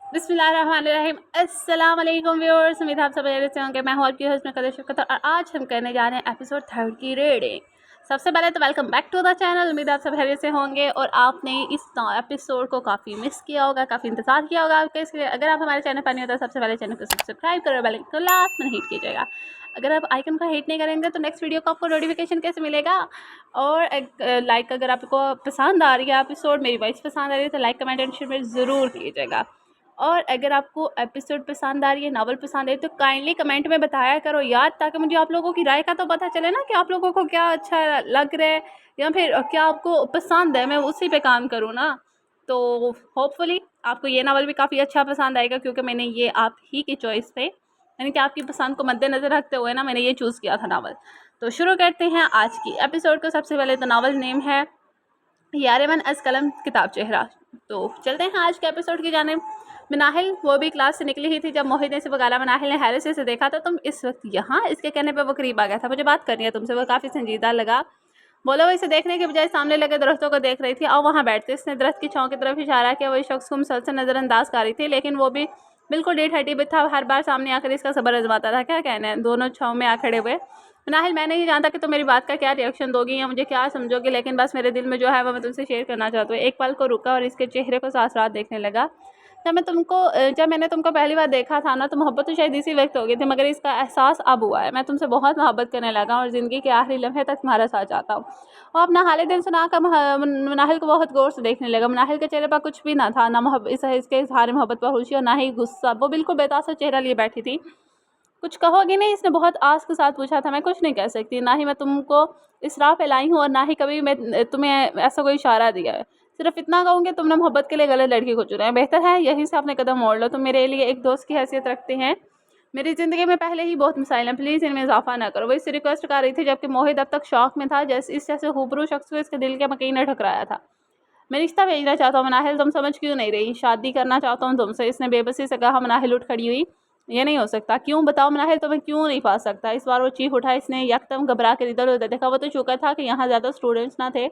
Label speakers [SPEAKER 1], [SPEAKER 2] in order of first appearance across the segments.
[SPEAKER 1] बिस्मिल्लाहिर्रहमानिर्रहीम। अस्सलाम वालेकुम व्यूअर्स, उम्मीद है आप सब खैरियत से होंगे। मैं हूं आपकी होस्ट में कदर शिफ़क़त और आज हम करने जा रहे हैं एपिसोड 3 की रीडिंग। सबसे पहले तो welcome back to the channel. उम्मीद है आप सब खैरियत से होंगे और आपने इस एपिसोड को काफ़ी मिस किया होगा, काफ़ी इंतजार किया होगा आपके। इसलिए अगर आप हमारे चैनल पर नहीं होता सबसे पहले चैनल को सब्सक्राइब करो, बेल आइकन को लास्ट में हिट कीजिएगा। अगर आप आइकन को हिट नहीं करेंगे तो नेक्स्ट वीडियो को आपको नोटिफिकेशन कैसे मिलेगा। और लाइक अगर आपको पसंद आ रही है एपिसोड, मेरी वॉइस पसंद आ रही है तो लाइक कमेंट एंड शेयर में ज़रूर कीजिएगा। और अगर आपको एपिसोड पसंद आ रही है, नावल पसंद है तो काइंडली कमेंट में बताया करो यार, ताकि मुझे आप लोगों की राय का तो पता चले ना कि आप लोगों को क्या अच्छा लग रहा है या फिर क्या आपको पसंद है, मैं उसी पे काम करूँ ना। तो होपफुली आपको ये नावल भी काफ़ी अच्छा पसंद आएगा, क्योंकि मैंने ये आप ही की चॉइस पे, यानी कि आपकी पसंद को मद्देनज़र रखते हुए ना मैंने ये चूज़ किया था नावल। तो शुरू करते हैं आज की एपिसोड को। सबसे पहले तो नावल नेम है यारेमन अज़ कलम किताब चेहरा। तो चलते हैं आज के एपिसोड की जानिब। मनाहिल वो भी क्लास से निकली ही थी जब मोहित ने से बगाला। मनाहिल ने हैरत से देखा तो तुम इस वक्त यहाँ? इसके कहने पर वो करीब आ गया था। मुझे बात करनी है तुमसे। वो काफ़ी संजीदा लगा। बोला वो इसे देखने के बजाय सामने लगे दरख्तों को देख रही थी। और वहाँ बैठते इसने दरख्त की छांव की तरफ इशारा किया। वही शख्स को मुसलसल नज़रअंदाज कर रही थी, लेकिन वो भी बिल्कुल डेढ़ हड्डी भी था। हर बार सामने आकर इसका सबर आजमाता था। क्या कहना है? दोनों छांव में आ खड़े हुए। नाहिल मैं नहीं जानता कि तुम मेरी बात का क्या रिएक्शन दोगी या मुझे क्या समझोगी, लेकिन बस मेरे दिल में जो है वो मैं तुमसे शेयर करना चाहती हूँ। एक पल को रुका और इसके चेहरे को साथ साथ देखने लगा। जब मैंने तुमको पहली बार देखा था ना, तो मोहब्बत तो शायद इसी वक्त हो गई थी, मगर इसका एहसास अब हुआ है। मैं तुमसे बहुत मोहब्बत करने लगा और ज़िंदगी के आखिरी लम्हे तक तुम्हारा साथ चाहता हूँ। और अपना हाल दिल सुना कर मनाहिल को बहुत गौर से देखने लगा। मनाहिल के चेहरे पर कुछ भी ना था, ना इसके इजहार मोहब्बत पर खुशी और ना ही गुस्सा। वो बिल्कुल बेतासा चेहरा लिए बैठी थी। कुछ कहोगी नहीं? इसने बहुत आस के साथ पूछा था। मैं कुछ नहीं कह सकती, ना ही मैं तुमको इस राह पे लाई हूँ और ना ही कभी मैं तुम्हें ऐसा कोई इशारा दिया है। सिर्फ इतना कहूँगी तुमने मोहब्बत के लिए गलत लड़की को चुना है। बेहतर है यहीं से अपने कदम मोड़ लो। तुम मेरे लिए एक दोस्त की हैसियत रखते हैं। मेरी ज़िंदगी में पहले ही बहुत मिसाइल हैं, प्लीज़ इनमें इजाफा ना करो। वो इससे रिक्वेस्ट कर रही थी, जबकि मोहित अब तक शौक में था। जैसे हुबरू शख्स को इसके दिल के मकीन ने ठुकराया था। मैं रिश्ता भेजना चाहता हूँ मनाहिल, तुम समझ क्यों नहीं रही? शादी करना चाहता हूँ तुमसे, इसने बेबसी से कहा। मनाहिल उठ खड़ी हुई। ये नहीं हो सकता। क्यों बताओ मनाहिल, तुम्हें क्यों नहीं पा सकता? इस बार वो चीख उठा। इसने यकदम घबरा कर इधर उधर देखा। वो तो चुका था कि यहाँ ज़्यादा स्टूडेंट्स ना थे।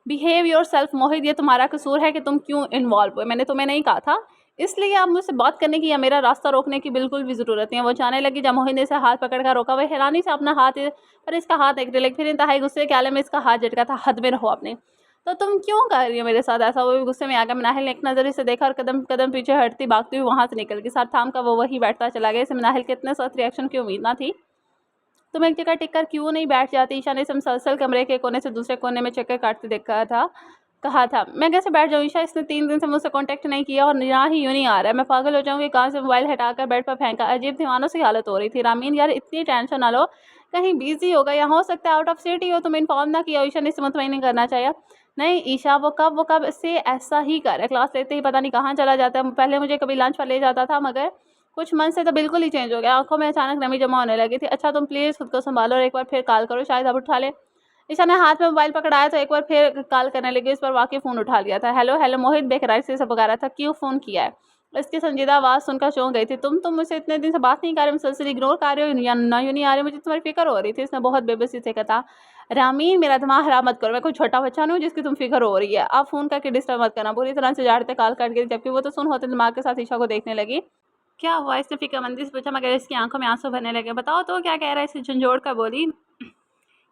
[SPEAKER 1] बिहेव योर सेल्फ मोहित, ये तुम्हारा कसूर है कि तुम क्यों इन्वॉल्व हुए। मैंने तुम्हें नहीं कहा था, इसलिए आप मुझसे बात करने की या मेरा रास्ता रोकने की बिल्कुल भी ज़रूरत नहीं है। वो जाने लगी जब मोहित ने इसे हाथ पकड़ कर रोका। वह हैरानी से अपना हाथ पर इसका हाथ देखने लगी, फिर इंतहाई गुस्से के आलम में इसका हाथ झटका था। हद में रहो अपने। तो तुम क्यों कर रही हो मेरे साथ ऐसा? वो भी गुस्से में आ गया। मनाहिल ने एक नज़र इसे देखा और कदम कदम पीछे हटती भागती हुई वहाँ से निकल गई। साथ थाम का वो वही बैठता चला गया। इसे मनाहिल के इतने सख्त रिएक्शन की उम्मीद ना थी। तुम एक जगह टिक कर क्यों नहीं बैठ जाती? ईशा ने इसे मुसलसल कमरे के कोने से दूसरे कोने में चक्कर काटते देखा था। कहा था मैं कैसे बैठ जाऊँ ईशा? इसने 3 दिन से मुझसे कांटेक्ट नहीं किया और ना ही यूँ नहीं आ रहा है। मैं पागल हो जाऊँगी। कान से मोबाइल हटाकर बेड पर फेंका। अजीब दीवानों सी हालत हो रही थी। रामीन यार इतनी टेंशन ना लो, कहीं बिजी होगा या हो सकता है आउट ऑफ सिटी हो, तुम इन्फॉर्म ना किया। ईशा ने इसे मुतमईन नहीं करना चाहिए। नहीं ईशा, वो कब से ऐसा ही कर है। क्लास लेते ही पता नहीं कहाँ चला जाता है। पहले मुझे कभी लंच पर ले जाता था, मगर कुछ मंथ से तो बिल्कुल ही चेंज हो गया। आंखों में अचानक नमी जमा होने लगी थी। अच्छा तुम प्लीज़ खुद को संभालो और एक बार फिर कॉल करो, शायद अब उठा ले। ईशा ने हाथ में मोबाइल पकड़ाया तो एक बार फिर कॉल करने लगी। इस पर वाकई फ़ोन उठा लिया था। हेलो हेलो मोहित बेकरार से पुकारा रहा था। क्यों फ़ोन किया है? इसकी संजीदा आवाज़ सुनकर चौंक गई थी। तुम मुझसे इतने दिन से बात नहीं कर रहे, मुसलसल इग्नोर कर रहे हो या ना यूँ नहीं आ रहे? मुझे तुम्हारी फिक्र हो रही थी। इसने बहुत बेबसी से कहा। रामीन मेरा दिमाग खराब मत करो, मैं कोई छोटा बच्चा नहीं हूँ जिसकी तुम फिक्र हो रही है। आप फ़ोन करके डिस्टर्ब मत करना। बुरी तरह से झाड़ते कॉल कट गई, जबकि वो तो सुन होते दिमाग के साथ ईशा को देखने लगी। क्या हुआ? इसने फिक्रमंदी से पूछा, मगर इसकी आंखों में आंसू भरने लगे। बताओ तो क्या कह रहा है? इसे झंझोड़ कर बोली।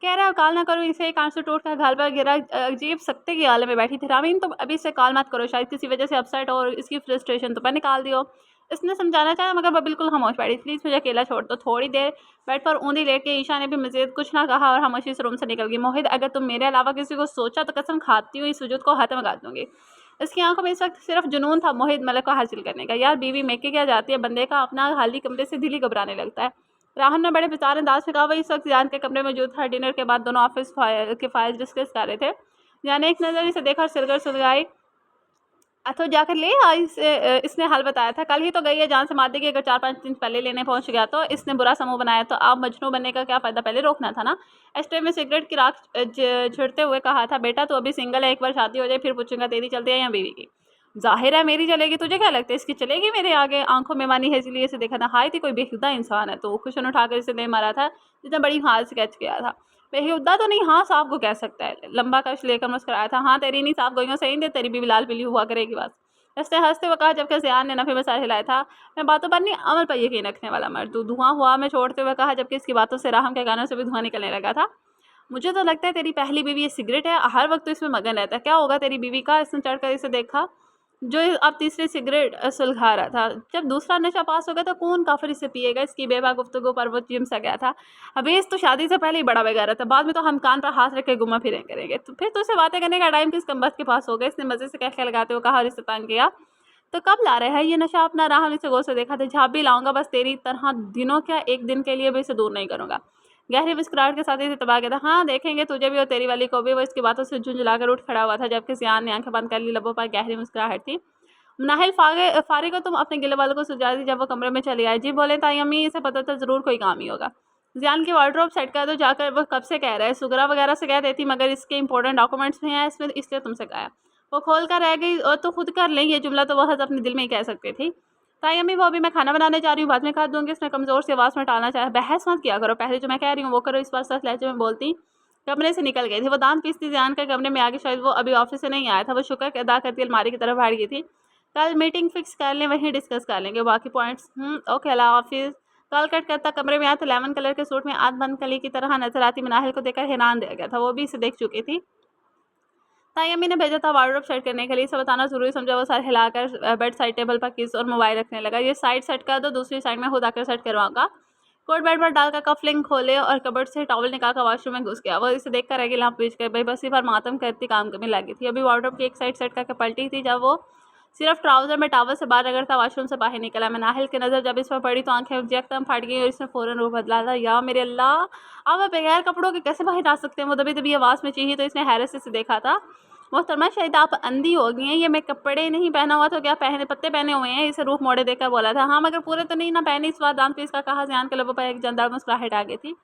[SPEAKER 1] कह रहा है कॉल ना करो। इसे एक आंसू टूट कर गाल पर गिरा। अजीब सकते की हालत में बैठी थी। रामीन तुम अभी से कॉल मत करो, शायद किसी वजह से अपसेट हो और इसकी फ्रस्ट्रेशन तो पर निकाल दियो। इसने समझाना चाहा, मगर वह बिल्कुल खामोश बैठी। प्लीज़ मुझे अकेला छोड़ दो। थोड़ी देर बेड पर ऊँधी लेट के ईशा ने भी मजीद कुछ ना कहा और खामोशी से रूम से निकल गई। मोहित अगर तुम मेरे अलावा किसी को सोचा तो कसम खाती हुई इस वजूद को खत्म कर दूंगी। इसकी आंखों में इस वक्त सिर्फ जुनून था मोहित मलक को हासिल करने का। यार बीवी मेके क्या जाती है, बंदे का अपना खाली कमरे से दिल ही घबराने लगता है। राहुल ने बड़े बेजार अंदाज से कहा। वही इस वक्त जान के कमरे में मौजूद था। डिनर के बाद दोनों ऑफिस के फाइल्स डिस्कस कर रहे थे। जाने एक नज़र इसे देखा और सिरगर सुलगाई। तो जाकर ले आई। इसने हाल बताया था। कल ही तो गई है जान से मार देगी। अगर 4-5 दिन पहले लेने पहुंच गया तो इसने बुरा समूह बनाया। तो आप मजनू बनने का क्या फ़ायदा, पहले रोकना था ना। एस्टे में सिगरेट की राख छिड़ते हुए कहा था। बेटा तो अभी सिंगल है, एक बार शादी हो जाए फिर पूछूंगा तेरी चलती है या बीवी की। जाहिर है मेरी चलेगी, तुझे क्या लगता है इसकी चलेगी मेरे आगे? आंखों में मानी है इसलिए इसे देखा था। हाय थी कोई बेहुदा इंसान है। तो कुशन उठाकर इसे दे मारा था जिसने बड़ी हाल स्केच किया था। बेहुदा तो नहीं, हाँ साफ को कह सकता है। लंबा कश लेकर मुस्कुराया था। हाँ तेरी नहीं साफ गोइयों सही दे, तेरी भी लाल पीली हुआ करेगी बस। इसने हंसते हुए कहा, जबकि ज़ियान ने नफ़े में सर हिलाया था। मैं बातों पर नहीं, अमल पर यकीन रखने वाला मर्द हूँ। धुआं हुआ में छोड़ते हुए कहा, जबकि इसकी बातों से राहम के कानों से भी धुआं निकलने लगा था। मुझे तो लगता है तेरी पहली बीवी ये सिगरेट है, हर वक्त तो इसमें मगन रहता है। क्या होगा तेरी बीवी का? इसने चढ़कर इसे देखा, जो अब तीसरी सिगरेट सुलगा रहा था। जब दूसरा नशा पास हो गया तो कौन काफिर इसे पिएगा? इसकी बेवा गुफ्तगू पर वो चिम सा गया था। अवेश तो शादी से पहले ही बड़ा बेगारा था, बाद में तो हम कान पर हाथ रख के घुमा फिरे करेंगे। तो फिर तो उसे बातें करने का टाइम किस कमबख्त के पास हो गया? इसने मजे से कहकर लगाते हुए कहा और इसे तंग किया। तो कब ला रहे हैं ये नशा अपना? राह इसे गौर से देखा था। जहाँ भी लाऊंगा, बस तेरी तरह दिनों क्या एक दिन के लिए भी इसे दूर नहीं करूंगा। गहरी मुस्कुराहट के साथ इसे तबाह किया था। हाँ देखेंगे तुझे भी और तेरी वाली को भी। वो इसकी बातों से झुंझलाकर उठ खड़ा हुआ था, जबकि ज़ियान ने आंखें बंद कर ली, लबों पर गहरी मुस्कुराहट थी। नाहिल फारिग को तुम अपने गिले वालों को सुझा दी जब वो कमरे में चली आई। जी बोले ताई अम्मी, इसे पता था जरूर कोई काम ही होगा। ज़ियान की वार्डरोब सेट कर दो जाकर, वो कब से कह रहा है। सुगरा वगैरह से कह देती, मगर इसके इंपॉर्टेंट डॉक्यूमेंट्स भी हैं इसमें, इसलिए तुमसे कहा। वो खोल कर रह गई और तो खुद कर लें, ये जुमला तो वह अपने दिल में ही कह सकती थी। ताई अम्मी, वो अभी मैं खाना बनाने जा रही हूँ, बाद में खा दूंगी। उसने कमजोर से आवाज़ में टालना चाहा। बहस मत किया करो, पहले जो मैं कह रही हूँ वो करो। इस बार सच लहजे में बोलती कमरे से निकल गई थी। वो दांत पीसती ज़ियान के कमरे में आगे, शायद वो अभी ऑफिस से नहीं आया था। वो शुक्र अदा करती अलमारी की तरफ भाड़ गई थी। कल मीटिंग फिक्स कर लें, वहीं डिस्कस कर लेंगे बाकी पॉइंट्स। ओके, अल्लाह हाफिज़। कॉल कट करता कमरे में आया तो लेमन कलर के सूट में आध बंद कली की तरह नजर आती नाहिल को देखकर हैरान रह गया था। वो भी इसे देख चुकी थी। ताई अम्मी ने भेजा था वार्डरोब सेट करने के लिए, इसे बताना जरूरी समझा। वो सर हिलाकर बेड साइड टेबल पर किस और मोबाइल रखने लगा। ये साइड सेट कर दो, दूसरी साइड में खुद आकर सेट करवाऊंगा। कोट बेड पर डालकर कफलिंग खोले और कबर्ड से टॉवल निकालकर वॉशरूम में घुस गया। वो इसे देखकर रह गई, लाँप बीच कर भाई बसी पर मातम करती काम में लगी थी। अभी वार्डरोब की एक साइड सेट करके पलटी थी, जब वो सिर्फ ट्राउजर में टावल से बाहर रगड़ता वॉशरूम से बाहर निकला। मैं नाहिल की नज़र जब इस पर पड़ी तो आंखें एकदम फट गई और इसने फौरन रूह बदला था। या मेरे अल्लाह, अब वह बगैर कपड़ों के कैसे बाहर आ सकते हैं? वो दबी दबी आवाज़ में चाहिए तो इसने हैरत से देखा था। मोहतरमा, शायद आप अंधी हो गई हैं, ये मैं कपड़े नहीं पहना हुआ तो क्या पहने पत्ते पहने हुए हैं? इसे रूह मोड़े देकर बोला था। हाँ मगर पूरे तो नहीं ना पहने। इस बार दांत पीस का कहा। ज़ियान के लबों पर एक जानदार मुस्कुराहट आ गई थी।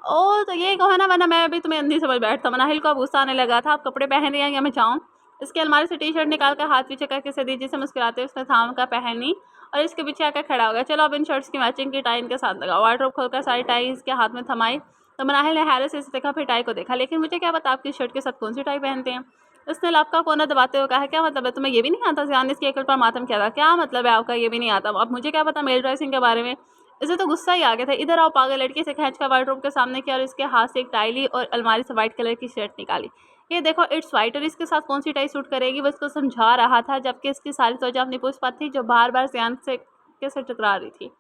[SPEAKER 1] ओ तो यही कहो ना, वरना मैं भी तुम्हें अंधी समझ बैठता। मनाहिल को अब गुस्सा आने लगा था। आप कपड़े पहन रही हैं या मैं जाऊँ? इसके अलमारी से टी शर्ट निकाल कर हाथ पीछे करके सदीजी से मुस्कुराते उसने थाम कर पहनी और इसके पीछे आकर खड़ा हो गया। चलो अब इन शर्ट्स की मैचिंग की टाई इनके साथ लगा। वार्डरोब खोलकर सारी टाई इसके हाथ में थमाई तो मनाहिल ने हैरत से इसे देखा, फिर टाई को देखा। लेकिन मुझे क्या पता आपकी शर्ट के साथ कौन सी टाई पहनते हैं? उसने लब का कोना दबाते हुए कहा। क्या मतलब है? तुम्हें ये भी नहीं आता? ज़ियान ने इसकी अकल पर मातम किया था। क्या मतलब है आपका ये भी नहीं आता? अब मुझे क्या पता मेल ड्रेसिंग के बारे में? इसे तो गुस्सा ही आ गया था। इधर आओ पागल लड़की, से खींच कर वार्डरोब के सामने किया और इसके हाथ से एक टाई ली और अलमारी से व्हाइट कलर की शर्ट निकाली। ये देखो, इट्स वाइट और इसके साथ कौन सी टाई सूट करेगी? वो इसको समझा रहा था, जबकि इसकी सारी तवज्जो अपनी पूछ पात थी, जो बार बार ज़ियान से टकरा रही थी।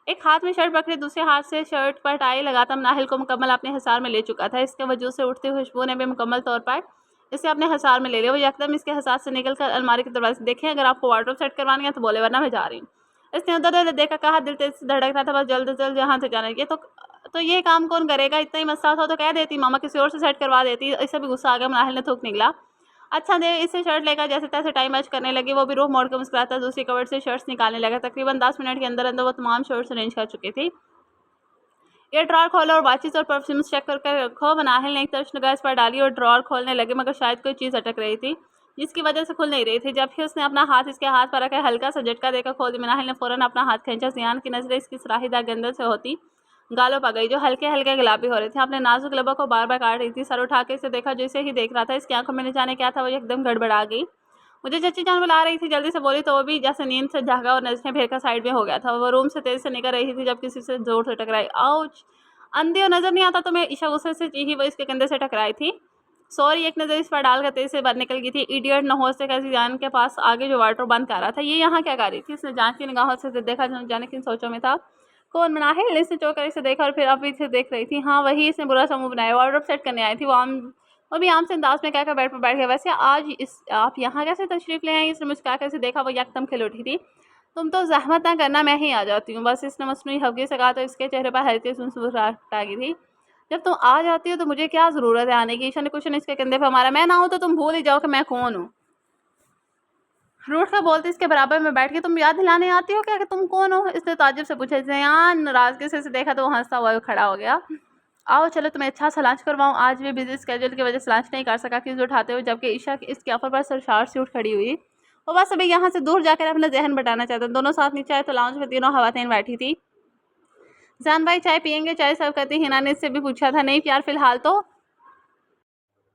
[SPEAKER 1] एक हाथ में शर्ट पकड़े, दूसरे हाथ से शर्ट पर टाई लगाता नाहिल को मुकम्मल अपने हिसार में ले चुका था। इसके वजूद से उठती खुशबू ने भी मुकम्मल तौर पर इसे अपने हिसार में ले लिया। वो यकदम इसके हिसार से निकलकर अलमारी के दरवाजे से देखें, अगर आपको वार्डरोब सेट करवानी है तो बोले, वरना मैं जा रही हूँ। इसने उधर उधर देखा, कहा। दिल तेज से धड़क रहा था, बस जल्द से जल्द यहाँ से जाना। ये तो ये काम कौन करेगा? इतना ही मसला था तो कह देती, मामा किसी और से सेट करवा देती। इसे भी गुस्सा आ गया। नाहिल ने थूक निकला। अच्छा दे, इसे शर्ट लेकर जैसे तैसे टाइम मैच करने लगी। वो भी रूह मोड़ कर मुस्कुराता दूसरी कवर्ड से शर्ट्स निकालने लगा। तकरीबन 10 मिनट के अंदर अंदर वो तमाम शर्ट्स अरेंज कर चुकी थी। ये ड्रॉर खोलो और वाचिस और परफ्यूम्स चेक करके रखो। नाहिल ने एक तरफ निगाह इस पर डाली और ड्रॉर खोलने लगे, मगर शायद कोई चीज़ अटक रही थी, जिसकी वजह से खुल नहीं रही थी। जब भी उसने अपना हाथ इसके हाथ पर रखा, हल्का सा झटका देकर खोल दी। नाहिल ने फौरन अपना हाथ खींचा। ज़ियान की नजरें इसकी सुराहीदार गंदल से होती गालों पर गई, जो हल्के हल्के गुलाबी हो रहे थे। अपने नाजुक लबों को बार बार काट रही थी। सर उठा के इसे देखा, जो इसे ही देख रहा था। इसकी आंखों में न जाने क्या था, वो एकदम गड़बड़ा गई। मुझे चची जान बुला रही थी, जल्दी से बोली तो वो भी जैसे नींद से जागा और नजरें फेर कर साइड में हो गया था। वो रूम से तेजी से निकल रही थी जब किसी से जोर से टकराई। आउच! अंधी और नजर नहीं आता तुम्हें? ईशा गुस्से से चीखी। वो इसके कंधे से टकराई थी। सॉरी, एक नज़र इस पर डालकर तेजी से बाहर निकल गई थी। इडियट, नहोश से कैसी जान के पास आगे जो वाटर बंद कर रहा था। ये यहाँ क्या कर रही थी? इसने जांच की निगाहों से देखा, जाने किन सोचों में था। कौन? मनाहिल। इसने चौंक कर इसे देखा और फिर अब इसे देख रही थी। हाँ वही, इसने बुरा सा मुंह बनाया। वार्डरोब सेट करने आई थी वो भी आम से अंदाज में कहकर बेड पर बैठ गया। वैसे आज आप यहाँ कैसे तशरीफ़ ले आई? इसने मुस्कुराकर इसे देखा। वो यकदम खिल उठी थी। तुम तो ज़हमत ना करना, मैं ही आ जाती हूँ बस। इसने मसनूई हल्के से कहा तो इसके चेहरे पर हल्की सी मुस्कुराहट आ गई थी। जब तुम आ जाती हो तो मुझे क्या ज़रूरत है आने की? ईशा ने कुशन इसके कंधे पर मारा। मैं ना हूँ तो तुम भूल ही जाओ कि मैं कौन हूँ। रूठ कर बोलते इसके बराबर में बैठ के तुम याद दिलाने आती हो क्या कि तुम कौन हो? इसने ताज्जुब से पूछा। ज़ियान नाराज़गी से देखा तो वो हंसता हुआ खड़ा हो गया। आओ चलो तुम्हें अच्छा सा लंच करवाऊँ। आज भी बिजी स्केड्यूल की वजह से लंच नहीं कर सका किस उठाते हुए, जबकि ईशा इसके ऑफर पर सरशार से उठ खड़ी हुई। वो बस अभी यहाँ से दूर जाकर अपना जहन बटाना चाहता। दोनों साथ नीचे आए तो लाउंज में तीनों खवातीन बैठी थी। जान भाई चाय पियेंगे? चाय सर्व करती हिना ने इससे भी पूछा था। नहीं प्यार, फिलहाल तो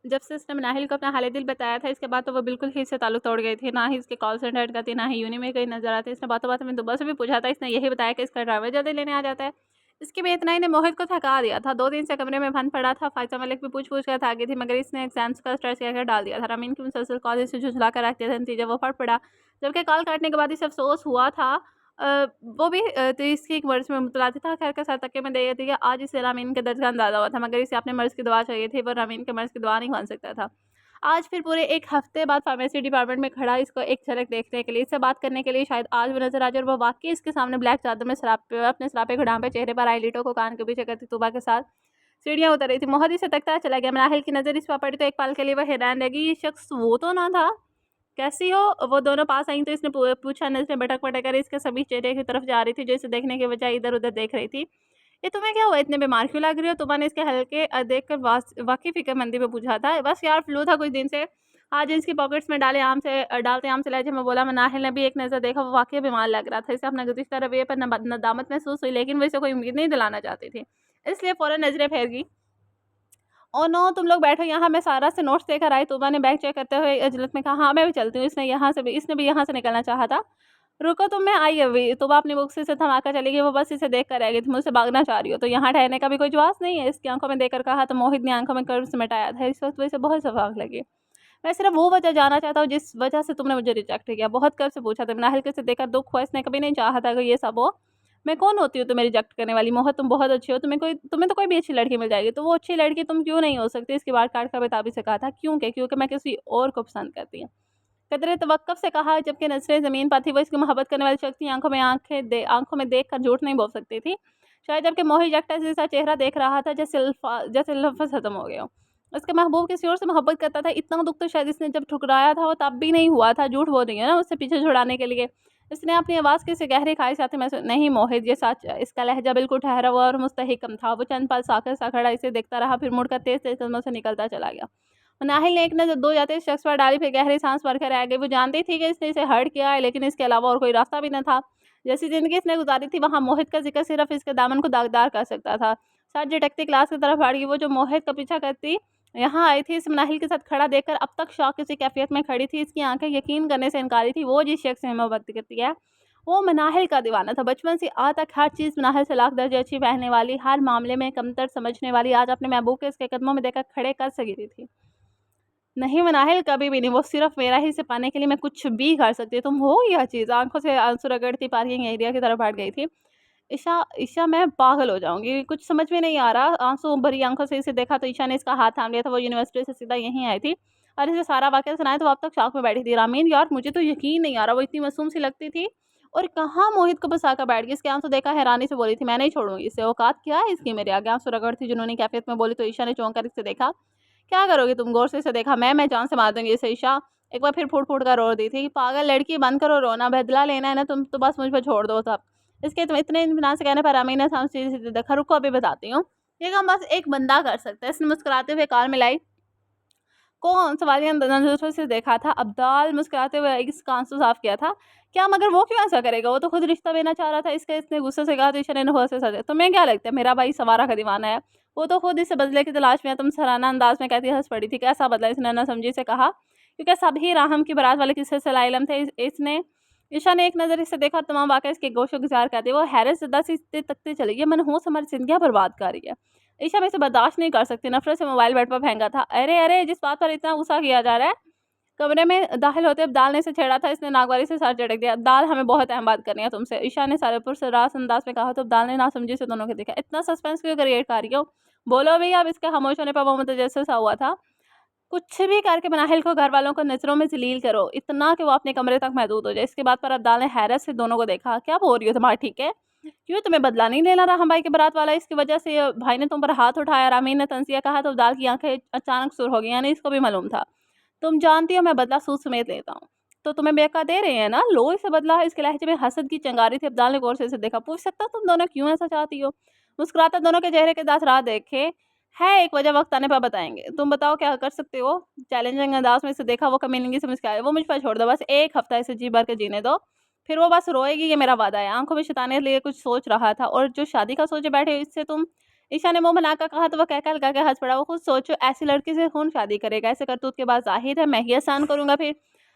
[SPEAKER 1] जब से इसने नाहिल को अपना हाल दिल बताया था, इसके बाद तो वो बिल्कुल ही इससे ताल्लुक तोड़ गई थी। ना ही इसके कॉल सेंटर करती, ना ही यूनि में कहीं नजर आती। इसने बातों बातों में दुबा से भी पूछा था, इसने यही बताया कि इसका ड्राइवर जल्दी लेने आ जाता है। इसकी बेइतनाई ने मोहित को थका दिया था। 2 दिन से कमरे में बंद पड़ा था। फायजा मलिक भी पूछ कर थक गई थी, मगर इसने एग्जाम्स का स्ट्रेस कहकर डाल दिया था। रमीन की मुसलसल कॉल इसे झुझला कर रख दिया था। नतीजा वो फट पड़ा। जबकि कॉल काटने के बाद इसे अफसोस हुआ था। वो भी तो इसकी एक वर्ड्स में मुतलाती था। खैर का सर तक में दे दिया। आज इसे रमीन के दर्द का अंदाजा हुआ था, मगर इसे अपने मर्ज की दवा चाहिए थी। वो रमीन के मर्ज की दवा नहीं मान सकता था। आज फिर पूरे 1 हफ्ते बाद फार्मेसी डिपार्टमेंट में खड़ा इसको एक झलक देखने के लिए, इससे बात करने के लिए शायद आज वो नजर आ जाए। और वो वाकई इसके सामने ब्लैक चादर में अपने सरापे घुड़ाम पे चेहरे पर आईलिटों को कान के पीछे करती तुबा के साथ सीढ़ियां उतर रही थी। मोहदी से तकता चला गया। मनाहिल की नजर इस पर पड़ी तो एक पल के लिए वह हैरान रह गई। ये शख्स वो तो ना था? कैसी हो? वो दोनों पास आई तो इसने पूछा। नजरें भटक भटक कर इसके सभी चेहरे की तरफ जा रही थी, जो इसे देखने के बजाय इधर उधर देख रही थी। ये तुम्हें क्या हुआ? इतने बीमार क्यों लग रही हो? तुमा ने इसके हल्के देखकर वाकई फिक्रमंदी में पूछा था। बस यार फ्लू था कुछ दिन से। आज इसकी पॉकेट्स में डालते आम से लहजे में बोला। मनाहिल ने भी एक नज़र देखा। वो वाकई बीमार लग रहा था। इसे अपना गुज़िश्ता रवैये पर नदामत महसूस हुई, लेकिन वो इसे कोई उम्मीद नहीं दिलाना चाहती थी, इसलिए फ़ौरन नज़रें फेर गई। ओ नो, तुम लोग बैठो यहाँ, मैं सारा से नोट्स देकर आई। तूबा ने बैग चेक करते हुए अजलत में कहा। हाँ मैं भी चलती हूँ। इसने भी यहाँ से निकलना चाहा था। रुको तुम, मैं आई अभी। तूबा अपनी बुक से थमाकर चली गई। वो बस इसे देख कर रह गई थी। मुझसे भागना चाह रही हो तो यहाँ ठहरने का भी कोई जवाब नहीं है, इसकी आंखों में देखकर कहा। तो मोहित ने आंखों में कर्व समेटाया था। इस वक्त वैसे बहुत सफाक लगी। मैं सिर्फ वो वजह जानना चाहता हूँ जिस वजह से तुमने मुझे रिजेक्ट किया। बहुत कर्व से पूछा था। नाहिल के से देखकर दुख हुआ। इसने कभी नहीं चाहा था कि ये सब हो। मैं कौन होती हूँ तुम्हें रिजेक्ट करने वाली? मोहत तुम बहुत अच्छी हो। तुम्हें तो कोई भी अच्छी लड़की मिल जाएगी। तो वो अच्छी लड़की तुम क्यों नहीं हो सकती? इसकी बात काट कर बेताबी से कहा था। क्योंकि मैं किसी और को पसंद करती हूँ। कदरे तवक्कुफ से कहा, जबकि नजरें ज़मीन पर थी। वो इसकी मोहब्बत करने वाली शख्स थी। आंखों में देख कर झूठ नहीं बोल सकती थी शायद। जबकि मोहित जट्टा जैसा चेहरा देख रहा था, जैसे लफ्ज़ खत्म हो गया। उसके महबूब किसी और से मोहब्बत करता था। इतना दुख तो शायद इसने जब ठुकराया था वो तब भी नहीं हुआ था। झूठ बोल रही है ना उससे पीछे छुड़ाने के लिए। इसने अपनी आवाज़ की से गहरी खाई साथ में नहीं मोहित, ये सच है। इसका लहजा बिल्कुल ठहरा हुआ और मुस्तहिकम था। वो चंद पल साकर सा खड़ा इसे देखता रहा, फिर मुड़कर तेज तेज कदमों से निकलता चला गया। नाहिल ने एक नज़र दो जाते शख्स पर डाली, फिर गहरी सांस भरकर रह गई। वो जानती थी कि इसने इसे हर्ट किया है, लेकिन इसके अलावा और कोई रास्ता भी न था। जैसी जिंदगी इसने गुजारी थी, वहाँ मोहित का जिक्र सिर्फ इसके दामन को दागदार कर सकता था। सर झटकती क्लास की तरफ बढ़ गई। वो जो मोहित का पीछा करती यहाँ आई थी, इस नाहिल के साथ खड़ा देखकर अब तक शौक किसी कैफियत में खड़ी थी। इसकी आंखें यकीन करने से इनकारी थी। वो जिस शख्स से मोहब्बत करती है वो मनाहिल का दीवाना था। बचपन से आज तक हर चीज़ मनाहिल से लाख दर्जे अच्छी पहनने वाली, हर मामले में कमतर समझने वाली, आज अपने महबूब के इसके कदमों में देखकर खड़े कर सकी थी। नहीं मनाहिल, कभी भी नहीं। वो सिर्फ मेरा ही से पाने के लिए मैं कुछ भी कर सकती। तुम हो यह चीज़। आंखों से आंसू रगड़ती पार्किंग एरिया की तरफ हट गई थी। ईशा ईशा मैं पागल हो जाऊंगी, कुछ समझ में नहीं आ रहा। आंसू भरी आंखों से इसे देखा तो ईशा ने इसका हाथ थाम लिया था। वो यूनिवर्सिटी से सीधा यहीं आई थी और इसे सारा वाकया सुनाया तो वो अब तक शौक में बैठी थी। रामीन यार मुझे तो यकीन नहीं आ रहा, वो इतनी मासूम सी लगती थी और कहाँ मोहित को बसा कर बैठ गई। इसके आंसू देखा हैरानी से बोली थी, मैं नहीं छोड़ूंगी इसे। औकात क्या है इसकी मेरे आगे? आंसू रगड़ थी जिन्होंने कैफियत में बोली तो ईशा ने चौंक कर इसे देखा। क्या करोगी तुम? गौर से इसे देखा। मैं जान से मार दूंगी इसे। ईशा एक बार फिर फूट फूट कर रो दी थी। पागल लड़की, बंद करो रोना। बदला लेना है ना तुम तो बस मुझ पर छोड़ दो सब। इसके तुम इतने इत्मीनान से कहने पर अमीन ने सामने सीधे देखा। रुको अभी बताती हूँ। ये काम बस एक बंदा कर सकता है। इसने मुस्कुराते हुए कार मिलाई। कौन? सवालिया नजरों से देखा था। अब्दाल मुस्कुराते हुए इसका आंसू साफ किया था। क्या? मगर वो क्यों ऐसा करेगा? वो तो खुद रिश्ता लेना चाह रहा था। इसने गुस्से से कहा तो ईशा ने हुआ से सजा। तुम्हें क्या लगता है मेरा भाई सवारा का दीवाना है? वो तो खुद इसे बदले की तलाश में है। तुम सराहना अंदाज में कहती हंस पड़ी थी। कैसा बदला? इसने ना समझी से कहा। क्योंकि सभी राहम की बारात वाले किस्से से लाइलम थे। इसने ईशा ने एक नज़र इसे देखा। तमाम वाक़या इसके गोशो गुजार करते वो हैरत ज़दा से तकते चली गई। मनहूस हमारी जिंदगियाँ बर्बाद कर रही है। ईशा में इसे बर्दाश्त नहीं कर सकती। नफरत से मोबाइल बेड पर फेंका था। अरे अरे, जिस बात पर इतना गुस्सा किया जा रहा है। कमरे में दाखिल होते अब्दाल ने इसे छेड़ा था। इसने नागवारी से सर झटक दिया। अब्दाल, हमें बहुत अहम बात करनी है तुमसे, ईशा ने सारे पुरसरास अंदाज में कहा। तो अब्दाल ने नासमझी से दोनों को देखा। इतना सस्पेंस क्यों क्रिएट कर रही हो? बोलो भैया। अब इसके खामोश होने पर वो मुतजस्सिस सा हुआ था। कुछ भी करके मनाहिल को घर वालों को नज़रों में जलील करो, इतना कि वो अपने कमरे तक महदूद हो जाए। इसके बाद पर अब्दाल ने हैरत से दोनों को देखा। क्या बोल रही हो तुम्हारा ठीक है? क्यों तुम्हें बदला नहीं लेना रहा भाई के बारात वाला? इसकी वजह से भाई ने तुम पर हाथ उठाया। रामीन ने तंजिया कहा तो अब्दाल की आंखें अचानक सुर हो गई। यानी इसको भी मालूम था। तुम जानती हो मैं बदला सूद समेत लेता हूँ, तो तुम्हें बेका दे रहे हैं ना, लो इसे बदला। इसके लहजे में हसद की चिंगारी थी। अब्दाल ने गौर से इसे देखा। पूछ सकता तुम दोनों क्यों ऐसा चाहती हो? मुस्कुराता दोनों के चेहरे के दास राह देखे। है एक वजह, वक्त आने पर बताएंगे। तुम बताओ क्या कर सकते हो? चैलेंजिंग अंदाज में इसे देखा। वो कमीनगी से मुस्कुराया। वो मुझ पर छोड़ दो, बस एक हफ्ता इसे जी भर के जीने दो, फिर वो बस रोएगी, ये मेरा वादा है। आंखों में शैतानियत लिए कुछ सोच रहा था। और जो शादी का सोचे बैठे इससे तुम ईशा ने मुंह बनाकर कहा तो वह कहकर लगा के हंस पड़ा। वो खुद सोचो, ऐसी लड़की से कौन शादी करेगा, ऐसे करतूत के बाद जाहिर है मैं ही आसान करूंगा फिर।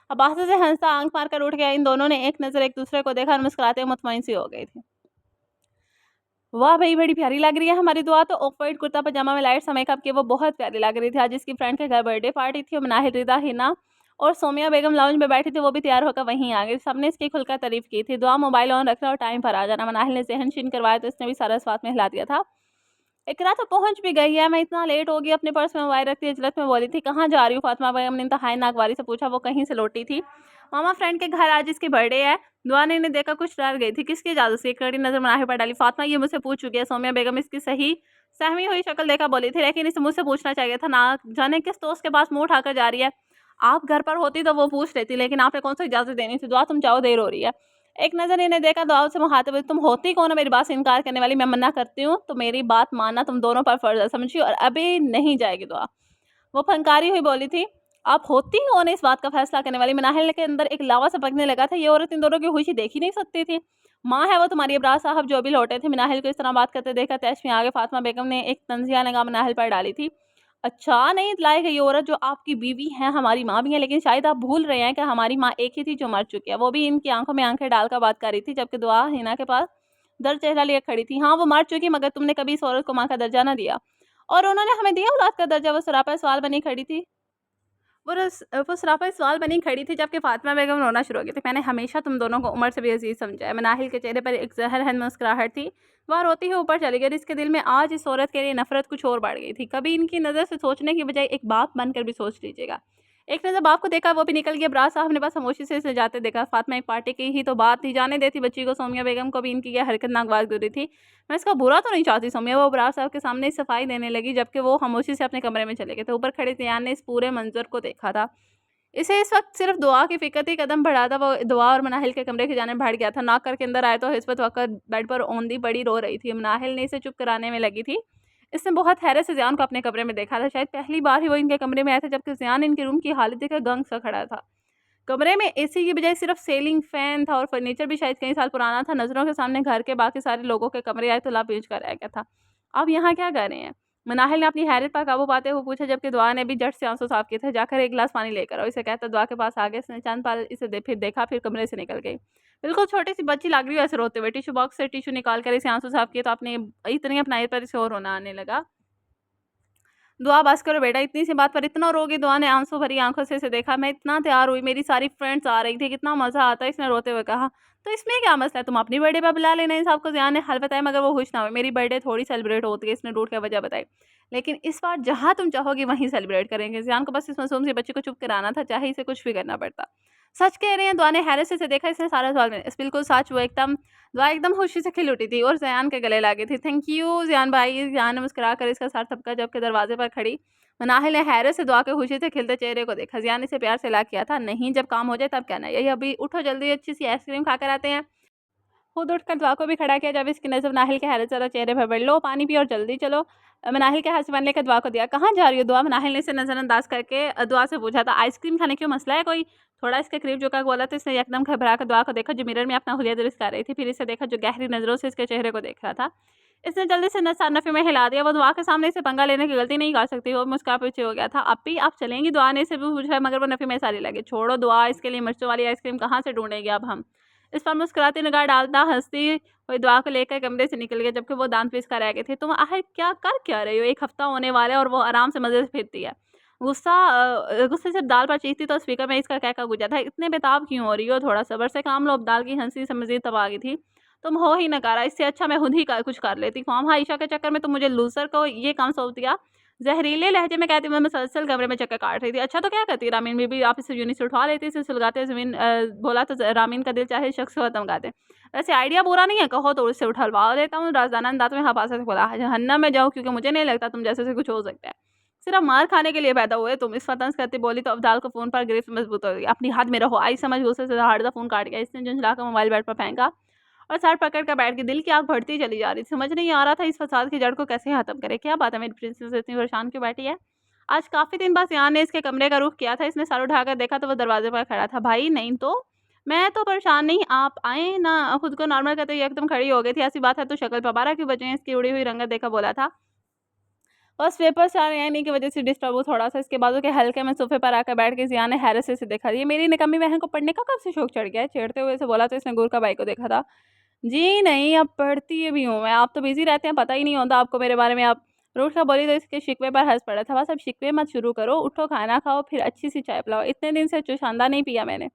[SPEAKER 1] अब्बास से हंसता आंख मारकर उठ गया। इन दोनों ने एक नजर एक दूसरे को देखा और मुस्कुराते मुतमईन सी हो गई थी। वाह भाई, बड़ी प्यारी लग रही है हमारी दुआ तो। ऑफ वाइट कुर्ता पजामा में लाइट मेकअप की वो बहुत प्यारी लग रही थी। आज इसकी फ्रेंड के घर बर्थडे पार्टी थी। मनाहिर, रिदा, हिना और सोमिया बेगम लाउंज में बैठी थी। वो भी तैयार होकर वहीं आ गई। सबने इसकी खुलकर तारीफ की थी। दुआ मोबाइल ऑन रखना और टाइम पर आ जाना। मनाहिर ने जहन शीन करवाया तो इसने भी सारा स्वाद में हिला दिया था। इकरा तो पहुंच भी गई है, मैं इतना लेट हो गई, अपने पर्स में मोबाइल रखती इजलत में बोली थी। कहाँ जा रही हूँ फातिमा बेगम ने इंतहाई नागवारी से पूछा। वो कहीं से लौटी थी। मामा फ्रेंड के घर, आज इसकी बर्थडे है। दुआ ने इन्हें देखा कुछ डर गई थी। किसकी इजाजत से? कड़ी नजर मनाहिर पर डाली। फातिमा ये मुझसे पूछ चुकी है। सोमिया बेगम इसकी सही सहमी हुई शक्ल देखा बोली थी, लेकिन इसे मुझसे पूछना चाहिए था ना, जाने किस दोस्त के पास मुंह उठाकर जा रही है। आप घर पर होती तो वो पूछ लेती, लेकिन आपने कौन सा इजाजत देनी थी? दुआ तुम जाओ, देर हो रही है। एक नजर इन्हें देखा। दुआ से मुखातिब हुई, तुम होती कौन हो मेरी बात से इनकार करने वाली? मैं मना करती हूँ तो मेरी बात मानना तुम दोनों पर फर्ज है, समझी? और अभी नहीं जाएगी दुआ। वो फनकारी हुई बोली थी, आप होती कौन इस बात का फैसला करने वाली? मनाहिल के अंदर एक लावा सपकने लगा था। ये औरत इन दोनों की खुशी देख ही नहीं सकती थी। माँ है वो तुम्हारी, इब्रार साहब जो भी लौटे थे। मनाहिल को इस तरह बात करते देखा तैश में आगे फातिमा बेगम ने एक तंजिया निगाह मनाहिल पर डाली थी। अच्छा नहीं लायक है ये औरत, जो आपकी बीवी है हमारी माँ भी है, लेकिन शायद आप भूल रहे हैं कि हमारी माँ एक ही थी जो मर चुकी है। वो भी इनकी आंखों में आंखें डालकर बात कर रही थी, जबकि दुआ हिना के पास दर्द चेहरा लिए खड़ी थी। हाँ वो मर चुकी, मगर तुमने कभी इस औरत को माँ का दर्जा न दिया, और उन्होंने हमें दिया औलाद का दर्जा। वो सरापा सवाल बनी खड़ी थी। वो सरापा सवाल बनी खड़ी थी, जबकि फातिमा बेगम रोना शुरू हो गई थी। मैंने हमेशा तुम दोनों को उम्र से भी अजीज समझा है। मनाहिल के चेहरे पर एक जहर मुस्कुराहट थी। वह रोती हुई ऊपर चली गई। इसके दिल में आज इस औरत के लिए नफरत कुछ और बढ़ गई थी। कभी इनकी नज़र से सोचने की बजाय एक बाप बनकर भी सोच लीजिएगा। एक नज़र बाप को देखा, वो भी निकल गया। बराज साहब ने बस खामोशी से इसे जाते देखा। फातिमा एक पार्टी की ही तो बात थी, जाने देती बच्ची को। सोमिया बेगम को भी इनकी यह हरकत नागवार गुजरी थी। मैं इसका बुरा तो नहीं चाहती सोमिया, वो बराज साहब के सामने सफाई देने लगी, जबकि वो खामोशी से अपने कमरे में चले गए थे। ऊपर खड़े तियान ने इस पूरे मंजर को देखा था। इसे इस वक्त सिर्फ दुआ की फिक्र थी। कदम बढ़ाता वो दुआ और मनाहिल के कमरे के जाने बढ़ गया था। नॉक करके अंदर आए तो हिस्बत वक़्त बेड पर औंधी पड़ी रो रही थी। मनाहिल ने इसे चुप कराने में लगी थी। इसने बहुत हैरत से ज़ियान को अपने कमरे में देखा था। शायद पहली बार ही वो इनके कमरे में आया था, जबकि ज़ियान इनके रूम की हालत देखकर गंग सा खड़ा था। कमरे में एसी की बजाय सिर्फ सीलिंग फैन था और फर्नीचर भी शायद कई साल पुराना था। नज़रों के सामने घर के बाकी सारे लोगों के कमरे आए तो ला पींच कर रह गया था। अब यहाँ क्या कर रहे हैं? मनाहिल ने अपनी हैरत पर काबू पाते हुए पूछा, जबकि दुआ ने भी झट से आंसू साफ किए थे। जाकर एक गिलास पानी लेकर आओ, इसे कहता दुआ के पास आ गया। इसने चंद पल इसे फिर देखा, फिर कमरे से निकल गई। बिल्कुल छोटी सी बच्ची लग रही है ऐसे रोते हुए। टिश्यू बॉक्स से टिश्यू निकाल कर इसे आंसू साफ किए तो अपने इतनी अपनाई पर इसे और रोना आने लगा। दुआ बस करो बेटा, इतनी सी बात पर इतना रोगी? दुआ ने आंसू भरी आंखों से इसे देखा। मैं इतना तैयार हुई, मेरी सारी फ्रेंड्स आ रही थी, कितना मजा आता है, इसने रोते हुए कहा। तो इसमें क्या मसला है, तुम अपनी बर्थडे पर बुला लेना। इन सबको ज़ियान ने हल बताया, मगर वो खुश ना हुए। मेरी बर्थडे थोड़ी सेलिब्रेट होती है, इसने रूठ कर वजह बताई। लेकिन इस बार जहाँ तुम चाहोगी वहीं सेलिब्रेट करेंगे। ज़ियान को बस इस मासूम सी बच्ची को चुप कराना था, चाहे इसे कुछ भी करना पड़ता। सच कह रहे हैं? दुआ ने हैरत से इसे देखा। इसने सारा सवाल में बिल्कुल सच। वो एकदम दुआ एकदम खुशी से खिल उठी थी और ज़ियान के गले लगी थी। थैंक यू ज़ियान भाई। ज़ियान ने मुस्कुरा कर इसका सर थपका, जबकि दरवाजे पर खड़ी मनाहिल ने हैरत से दुआ के खुशी से खिलते चेहरे को देखा। ज़ियान ने इसे प्यार से ला किया था। नहीं, जब काम हो जाए तब कहना। यही अभी उठो, जल्दी अच्छी सी आइसक्रीम खाकर आते हैं। खुद उठकर दुआ को भी खड़ा किया। जब इसकी नज़र मनाहिल के हैरत ज़रा चेहरे पर पड़ी। लो पानी पियो और जल्दी चलो। मनाहिल के हाथ से पानी लेकर दुआ को दिया। कहाँ जा रही हो दुआ? मनाहिल ने इसे नज़रअंदाज करके दुआ से पूछा था। आइसक्रीम खाने क्यों, मसला है कोई? थोड़ा इसके करीब झुका बोला तो इसने एकदम घबरा कर दुआ को देखा, जो मिरर में अपना हुलिया दुरुस्त कर रही थी। फिर इसे देखा, जो गहरी नज़रों से इसके चेहरे को देख रहा था। इसने जल्दी से नफ़ी में हिला दिया। वो दुआ के सामने इसे पंगा लेने की गलती नहीं कर सकती। वो मुस्कुरा पीछे हो गया था। अब भी आप चलेंगी? दुआ ने इसे भी पूछा, मगर वो नफ़ी में सारी लगी। छोड़ो दुआ, इसके लिए मिर्चों वाली आइसक्रीम कहाँ से ढूंढेंगे अब हम? इस पर मुस्कुराती निगाह डालता हंसती हुई दुआ को लेकर कमरे से निकल गया, जबकि वो दांत पीस कर रह गए थे। तुम आखिर क्या रही हो? एक हफ्ता होने वाला है और वो आराम से मजे से फिरती है। गुस्से से दाल पर चीखती तो स्पीकर में इसका कहका गुजा था। इतने बेताब क्यों हो रही हो? थोड़ा सब्र से काम लो। अब दाल की हंसी से मजीद तब आ गई थी। तुम हो ही नकारा, इससे अच्छा मैं खुद ही कुछ कर लेती। ख्वाम आयशा के चक्कर में तुम मुझे लूजर को ये काम सौंप दिया। जहरीले लहजे में कहती मैं मुसलसल कमरे में चक्कर काट रही थी। अच्छा तो क्या करती? रामीन बीबी आप इसे यूनिट से उठवा लेती, इसे सुलगाते ज़मीन बोला तो रामीन का दिल चाहे शख्स को खत्म कर दे। वैसे आइडिया बुरा नहीं है, कहो तो उससे उठलवा लेता हूँ। राजदाना अंदाज में हपासा से बोला। जहन्नम में जाऊँ, क्योंकि मुझे नहीं लगता तुम जैसे से कुछ हो सकता है। सिर्फ मार खाने के लिए पैदा हुए तुम। इस फतंस करती बोली तो अब्दाल को फ़ोन पर गिरफ्त मजबूत हो गई। अपनी हाथ में रहो, आई समझ। गुस्से से हार्दा फ़ोन काट गया। इसने झुंझलाकर मोबाइल बेड पर फेंका और सर पकड़ कर बैठ गई। दिल की आग बढ़ती चली जा रही थी। समझ नहीं आ रहा था इस फसाद की जड़ को कैसे खत्म करे। क्या बात है, मेरी प्रिंसेस इतनी परेशान क्यों बैठी है? आज काफ़ी दिन बाद ज़ियान ने इसके कमरे का रुख किया था। इसने सर उठाकर देखा तो वो दरवाजे पर खड़ा था। भाई नहीं तो? मैं तो परेशान नहीं, आप आए ना, खुद को नॉर्मल करते हुए एकदम खड़ी हो गई थी, ऐसी बात है तो शक्ल पे 12 क्यों बजे हैं, इसकी उड़ी हुई रंगत देखा बोला था। बस पेपर्स आ रहे हैं इन्हीं की वजह से डिस्टर्ब हूँ थोड़ा-सा, इसके बाद वो के हल्के में सोफ़े पर आकर बैठ के ज़िया ने हैरत से देखा। ये मेरी निकम्मी बहन को पढ़ने का कब से शौक चढ़ गया है? छेड़ते हुए से बोला तो इसने गुरका भाई को देखा था। जी नहीं, अब पढ़ती भी हूँ मैं, आप तो बिज़ी रहते हैं, पता ही नहीं होता आपको मेरे बारे में। आप रूठ कर बोली तो इसके शिकवे पर हँस पड़ा था। बस अब शिकवे मत शुरू करो, उठो खाना खाओ फिर अच्छी-सी चाय पिलाओ। इतने दिन से चुशांदा नहीं पिया मैंने।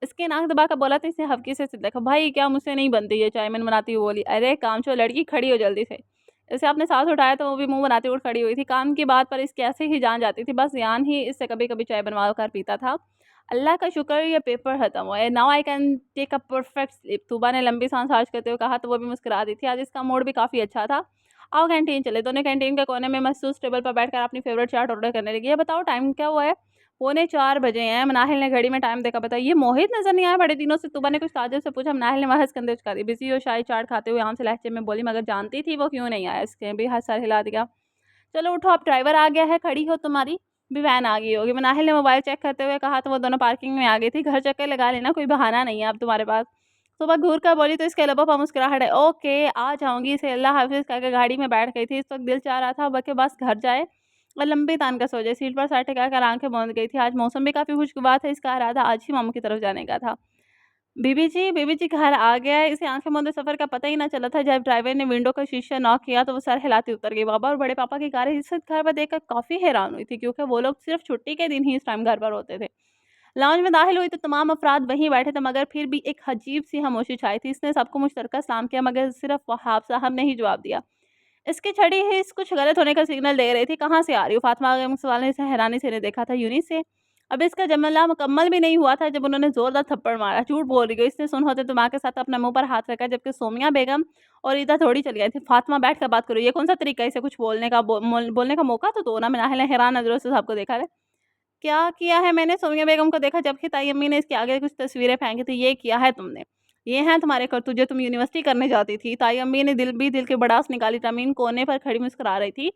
[SPEAKER 1] इसकी नाक दबाकर बोला तो इसने हल्के से देखा, भाई क्या मुझसे नहीं बनती ये चाय? मैंने बनाती हुई बोली, अरे कामचोर लड़की खड़ी हो जल्दी से। इसे आपने साथ उठाया तो वो भी मुँह बनाते उठ खड़ी हुई थी। काम की बात पर इसकी ऐसे ही जान जाती थी, बस ज़ियान ही इससे कभी-कभी चाय बनवा कर पीता था। अल्लाह का शुक्र ये पेपर खत्म हुआ है, now I can take a perfect sleep. Tuba ने लंबी सांस खींचते हुए कहा तो वो भी मुस्कुरा दी थी। आज इसका मूड भी काफ़ी अच्छा था। आओ कैंटीन चले। दोनों कैंटीन के कोने में महसूस टेबल पर बैठकर अपनी फेवरेट चाट ऑर्डर करने लगी। ये बताओ टाइम क्या हुआ है? पौने 4 बजे हैं। मनाहिल ने घड़ी में टाइम देखा, बताइए ये मोहित नज़र नहीं आया बड़े दिनों से? तुबा ने कुछ ताज्जुब से पूछा। मनाहिल ने महज़ कंधे उचका दी। बिज़ी और शाही चाट खाते हुए आम से लहजे में बोली, मगर जानती थी वो क्यों नहीं आया। इसने भी हाथ सर हिला दिया। चलो उठो, अब ड्राइवर आ गया है, खड़ी हो तुम्हारी भी वैन आ गई होगी। मनाहिल ने मोबाइल चेक करते हुए कहा तो वो दोनों पार्किंग में आ गई थी। घर चक्कर लगा लेना, कोई बहाना नहीं है अब तुम्हारे पास। सुबह घूर कर बोली तो इसके लबों पर मुस्कुराहट है। ओके आ जाऊँगी। इसे अल्लाह हाफ़िज़ कहकर गाड़ी में बैठ गई थी। इस वक़्त दिल चाह रहा था बस घर जाए और लंबी तान कर सो जाए। सीट पर सर टिकाकर आँखें बंद गई थी। आज मौसम भी काफ़ी खुशगवार था। इसका इरादा आज ही मामू की तरफ जाने का था। बीबी जी घर आ गया है। इसे आँखें मूंदे सफ़र का पता ही ना चला था। जब ड्राइवर ने विंडो का शीशा नॉक किया तो वो सर हिलाती उतर गई। बाबा और बड़े पापा की कार इस वक़्त घर पर देखकर काफ़ी हैरान हुई थी, क्योंकि वो लोग सिर्फ़ छुट्टी के दिन ही इस टाइम घर पर होते थे। लाउंज में दाखिल हुई तो तमाम अफ़राद वहीं बैठे थे, मगर फिर भी एक अजीब-सी खामोशी छाई थी। इसने सबको मुश्तरका सलाम किया, मगर सिर्फ़ वहाब साहब ने ही जवाब दिया। इसकी छड़ी हिस कुछ गलत होने का सिग्नल दे रही थी। कहाँ से आ रही हो? फ़ातिमा बेगम के सवाल ने इसे हैरानी से देखा था। यूनिस से। अब इसका जुमला मुकम्मल भी नहीं हुआ था जब उन्होंने ज़ोरदार थप्पड़ मारा। झूठ बोल रही हो। इसने सुन होते दिमाग के साथ अपने मुँह पर हाथ रखा, जबकि सोमिया बेगम और ईदा थोड़ी चली गई थी। फ़ातिमा बैठ कर बात करो। ये कौन-सा तरीका है इसे कुछ बोलने का? बोलने का मौका तो दो ना। मिनाहिल ने हैरान नज़रों से सबको देखा है। क्या किया है मैंने? सोनिया बेगम को देखा, जबकि ताई अम्मी ने इसके आगे कुछ तस्वीरें फेंकी थी। ये किया है तुमने। ये हैं तुम्हारे करतूत जो तुम यूनिवर्सिटी करने जाती थी। ताई अम्मी ने दिल की भड़ास निकाली। तमीन कोने पर खड़ी मुस्कुरा रही थी।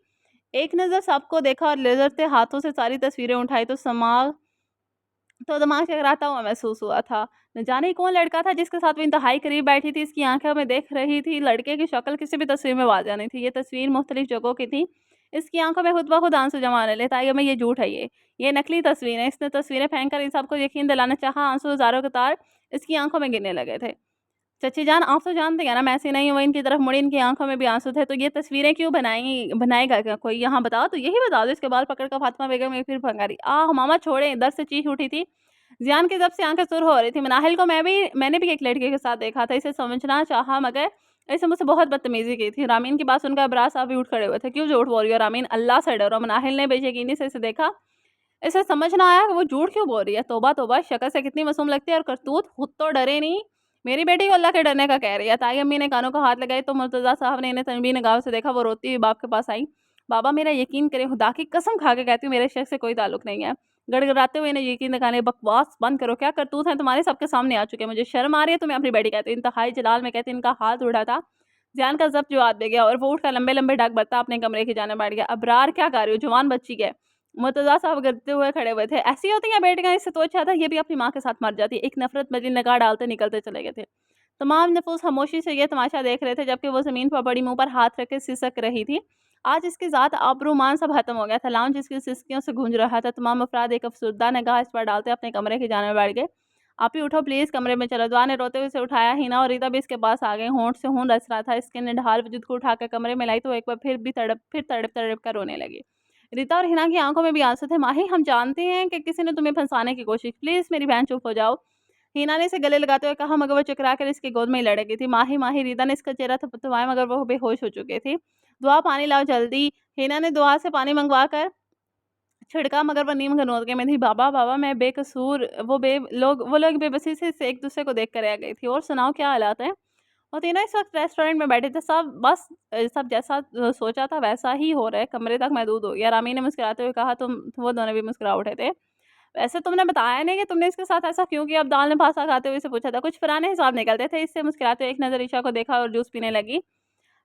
[SPEAKER 1] एक नज़र सबको देखा और लेज़र हाथों से सारी तस्वीरें उठाई तो दिमाग चकराता हुआ महसूस हुआ था। न जाने कौन लड़का था जिसके साथ वो इंतहाई करीब बैठी थी। इसकी आँखों में देख रही थी। लड़के की शक्ल किसी भी तस्वीर में वाज़ेह नहीं थी। ये तस्वीर मुख्तलिफ जगहों की थी। इसकी आँखों में खुद ब खुद आंसू जमा होने लगे। ताई अम्मी ये झूठ है ये नकली तस्वीर है। इसने तस्वीरें फेंक कर इन सबको यकीन दिलाना चाहा। आंसू हज़ारों कतार इसकी आँखों में गिरने लगे थे। चाची जान आप तो जानती हैं ना मैं ऐसी नहीं हूँ। इनकी तरफ मुड़ी, इनकी आँखों में भी आंसू थे। तो ये तस्वीरें क्यों बनाएगा क्या कोई? यहाँ बताओ तो यही बता दो। इसके बाल पकड़कर फातिमा बेगम एक फिर भंगारी। आह मामा छोड़ें, दर्द से चीख उठी थी। ज़ियान की जब से आँखें सुर्ख हो रही थी। मनाहिल को मैंने भी एक लड़के के साथ देखा था। इसे समझना चाहा, मगर इसने मुझसे बहुत बदतमीज़ी की थी। रामीन की बात सुनकर अबरार साहब भी उठ खड़े हुए थे। क्यों झूठ बोल रही हो रामीन? अल्लाह से डरो। मनाहिल ने बेयकीनी से इसे देखा। इसे समझ ना आया कि वो झूठ क्यों बोल रही है। तौबा तौबा, शक्ल से कितनी मासूम लगती है और करतूत, खुद तो डरे नहीं। मेरी बेटी को अल्लाह के डरने का कह रही है। ताई अम्मी ने कानों को हाथ लगाए तो मुर्तज़ा साहब ने इन्हें तनबीह निगाहों से देखा। वो रोती हुई बाप के पास आई। बाबा मेरा यकीन करें, खुदा की कसम खा के कहती हूँ मेरे शक से कोई ताल्लुक नहीं है। गड़गड़ाते हुए इन्हें यकीन दिखाने, बकवास बंद करो, क्या करतूत हैं तुम्हारे? सबके सामने आ चुके हैं। मुझे शर्म आ रही है तुम्हें अपनी बेटी कहते हो। इंतहाई जलाल में कहते इनका हाथ उड़ा था। ज़ियान का ज़ब्त जवाब दे गया और वो उठकर लंबे-लंबे डाक बरता अपने कमरे की जानिब बढ़ गया। अबरार क्या कर रही हो? जवान बच्ची है। मुर्तज़ा साहब गिरते हुए खड़े हुए थे। ऐसी होती हैं बेटियाँ, इससे तो अच्छा था ये भी अपनी माँ के साथ मर जाती। एक नफ़रत भरी निगाह डालते निकलते चले गए थे। तमाम नफूस खामोशी से ये तमाशा देख रहे थे, जबकि वो ज़मीन पर पड़ी मुँह पर हाथ रख के सिसक रही थी। आज इसकी ज़ात आबरूमान सब खत्म हो गया था। लाउंज इसकी सिसकियों से गूंज रहा था। तमाम अफराद एक अफसरदा निगाह इस पर डालते अपने कमरे की जानिब बढ़ गए। आप ही उठो प्लीज़, कमरे में चलो। दुआ ने रोते हुए उसे उठाया। हिना और रीता भी इसके पास आ गए। होंठ से खून रस रहा था। इसके निढाल वजूद को उठाकर कमरे में लाई तो एक बार फिर तड़प कर रोने लगी। रीता और हिना की आंखों में भी आंसू थे। माही हम जानते हैं कि किसी ने तुम्हें फंसाने की कोशिश, प्लीज़ मेरी बहन चुप हो जाओ। हिना ने इसे गले लगाते हुए कहा, मगर वो चकरा कर इसकी गोद में ही लड़की थी। माही माही रीता ने इसका चेहरा थपथपाया, मगर वो बेहोश हो चुके थे। दुआ पानी लाओ जल्दी। हिना ने दुआ से पानी मंगवा कर छिड़का, मगर वो नीम गनोदगे में थी। बाबा बाबा मैं बेकसूर। वो लोग बेबसी से एक दूसरे को देख कर रह गई थी। और सुनाओ क्या हालात हैं? वो तीनों इस वक्त रेस्टोरेंट में बैठे थे। सब जैसा सोचा था वैसा ही हो रहा है। कमरे तक महदूद हो गया। रामी ने मुस्कुराते हुए कहा। तुम वो दोनों भी मुस्कुरा उठे थे। वैसे तुमने बताया नहीं कि तुमने इसके साथ ऐसा क्यों किया? अब दाल ने भासा खाते हुए इसे पूछा था। कुछ पुराने हिसाब निकलते थे। इससे मुस्कुराते हुए एक नज़र ईशा को देखा और जूस पीने लगी।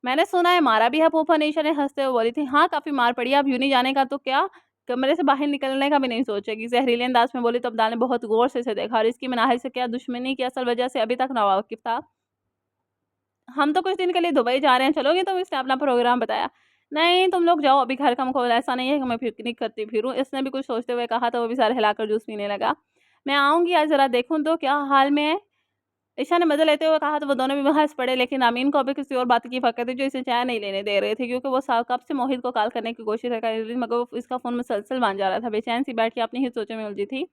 [SPEAKER 1] मैंने सुना है मारा भी है फूफा ने, ईशा ने हंसते हुए बोली थी। हाँ काफ़ी मार पड़ी है। अब यूँ नहीं जाने का तो क्या कमरे से बाहर निकलने का भी नहीं सोचेगी, जहरीले अंदाज में बोली। तो अब्दाल ने बहुत गौर से इसे देखा और इसकी मनाहिल से क्या दुश्मनी की असल वजह से अभी तक नावाकिफ था। हम तो कुछ दिन के लिए दुबई जा रहे हैं, चलोगे? तो इसने अपना प्रोग्राम बताया। नहीं, तुम लोग जाओ, अभी घर कम खोला, ऐसा नहीं है कि मैं पिकनिक करती फिरूँ। इसने भी कुछ सोचते हुए कहा तो वो भी सर हिलाकर जूस पीने लगा। मैं आऊँगी आज, ज़रा देखूँ तो क्या हाल में है? ईशा ने मज़े लेते हुए कहा तो वो दोनों भी वहाँ हँस पड़े, लेकिन अमीन को अभी किसी और बात की फ़िक्र थी जो इसे चैन नहीं लेने दे रहे थे, क्योंकि वो कब से मोहित को कॉल करने की कोशिश कर रही थी, मगर वो इसका फ़ोन मुसलसल बज जा रहा था। बेचैन सी बैठ के अपनी ही सोचों में उलझी थी।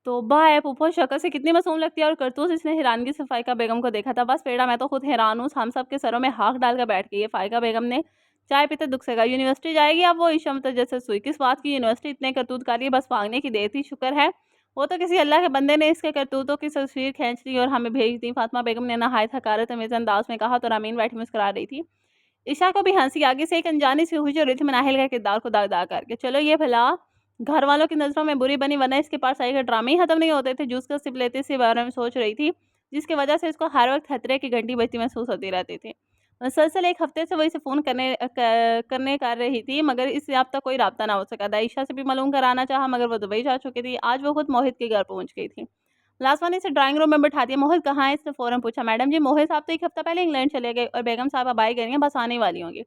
[SPEAKER 1] तौबा है, फूफो शक्ल से कितनी मासूम लगती है और करतूत। इसने हैरानगी से फ़ाइका बेगम को देखा था। बस पेड़ा, मैं तो खुद हैरान हूँ, हम सब के सरों में हाथ डालकर बैठ गई है। फ़ाइका बेगम ने चाय पीते दुख से कहा, यूनिवर्सिटी जाएगी अब? वो ईशा मुतजस्सिस हुई। किस बात की यूनिवर्सिटी? इतने करतूत कर रही है, बस भागने की देर थी। शुक्र है वो तो किसी अल्लाह के बंदे ने इसके करतूतों की तस्वीर खींच ली और हमें भेज दी। फातिमा बेगम ने नहायत हकारतमेज़ अंदाज में कहा तो रामीन बैठी मुस्कुरा रही थी। ईशा को भी हंसी आगे से एक अनजानी सी हुई जो रही थी मनाहिल का किरदार को दाग दाग करके। चलो ये भला घर वालों की नज़रों में बुरी बनी, वरना इसके पास आई के ड्रामे ही खत्म नहीं होते थे। जूस का सिप लेते इसी बारे में सोच रही थी, जिसकी वजह से इसको हर वक्त खतरे की घंटी बजती महसूस होती रहती थी। मुसलसल एक हफ्ते से वो इसे फ़ोन करने कर रही थी, मगर इससे अब तक कोई राब्ता ना हो सका था। ईशा से भी मालूम कराना चाहा, मगर वो दुबई जा चुकी थी। आज वो खुद मोहित के घर पहुंच गई थी। लाजवा ने इसे ड्राइंग रूम में बिठा दिया। मोहित कहाँ है? इसने फ़ौरन पूछा। मैडम जी, मोहित साहब तो एक हफ्ता पहले इंग्लैंड चले गए और बेगम साहब अब आई गई हैं, बस आने वाली होंगी।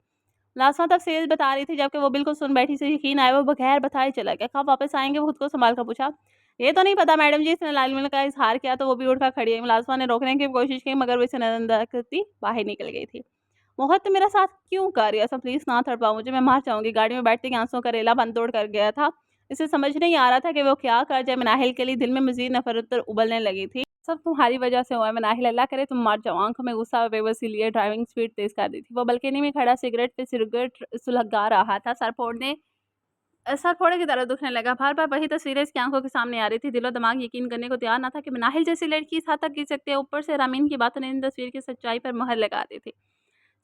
[SPEAKER 1] लाजमा तफसील बता रही थी, जबकि वो बिल्कुल सुन बैठी से यकीन आया। वो बगैर बताए चला गया। कब वापस आएंगे? वो खुद को संभाल कर पूछा। ये तो नहीं पता मैडम जी। इसने लालमिन का इजहार किया तो वो भी उठकर खड़ी हुई। मुलाजमा ने रोकने की कोशिश की, मगर वो इसे नजरअंदाज करती बाहर निकल गई थी। मोहत, तुम मेरा साथ क्यों कर रही है? ऐसा प्लीज ना तड़पाओ मुझे, मैं मार जाऊंगी। गाड़ी में बैठते ही आंसुओं का रेला बंद तोड़ कर गया था। इसे समझ नहीं आ रहा था कि वो क्या कर जाए। मनाहिल के लिए दिल में मजीद नफरत उबलने लगी थी। सब तुम्हारी वजह से हुआ है मनाहिल, अल्लाह करे तुम मर जाओ। आंखों में गुस्सा और बेबसी लिए ड्राइविंग स्पीड तेज कर दी थी। वो बल्कनी में खड़ा सिगरेट पे सिगरेट सुलगा रहा था। सर फोड़े की तरह दुखने लगा। बार बार वही तस्वीरें इसकी आंखों के सामने आ रही थी। दिलो दिमाग यकीन करने को तैयार ना था कि मनाहिल जैसी लड़की इस हद तक गिर सकती है। ऊपर से रामीन की बातों ने इन तस्वीर की सच्चाई पर मुहर लगा दी थी।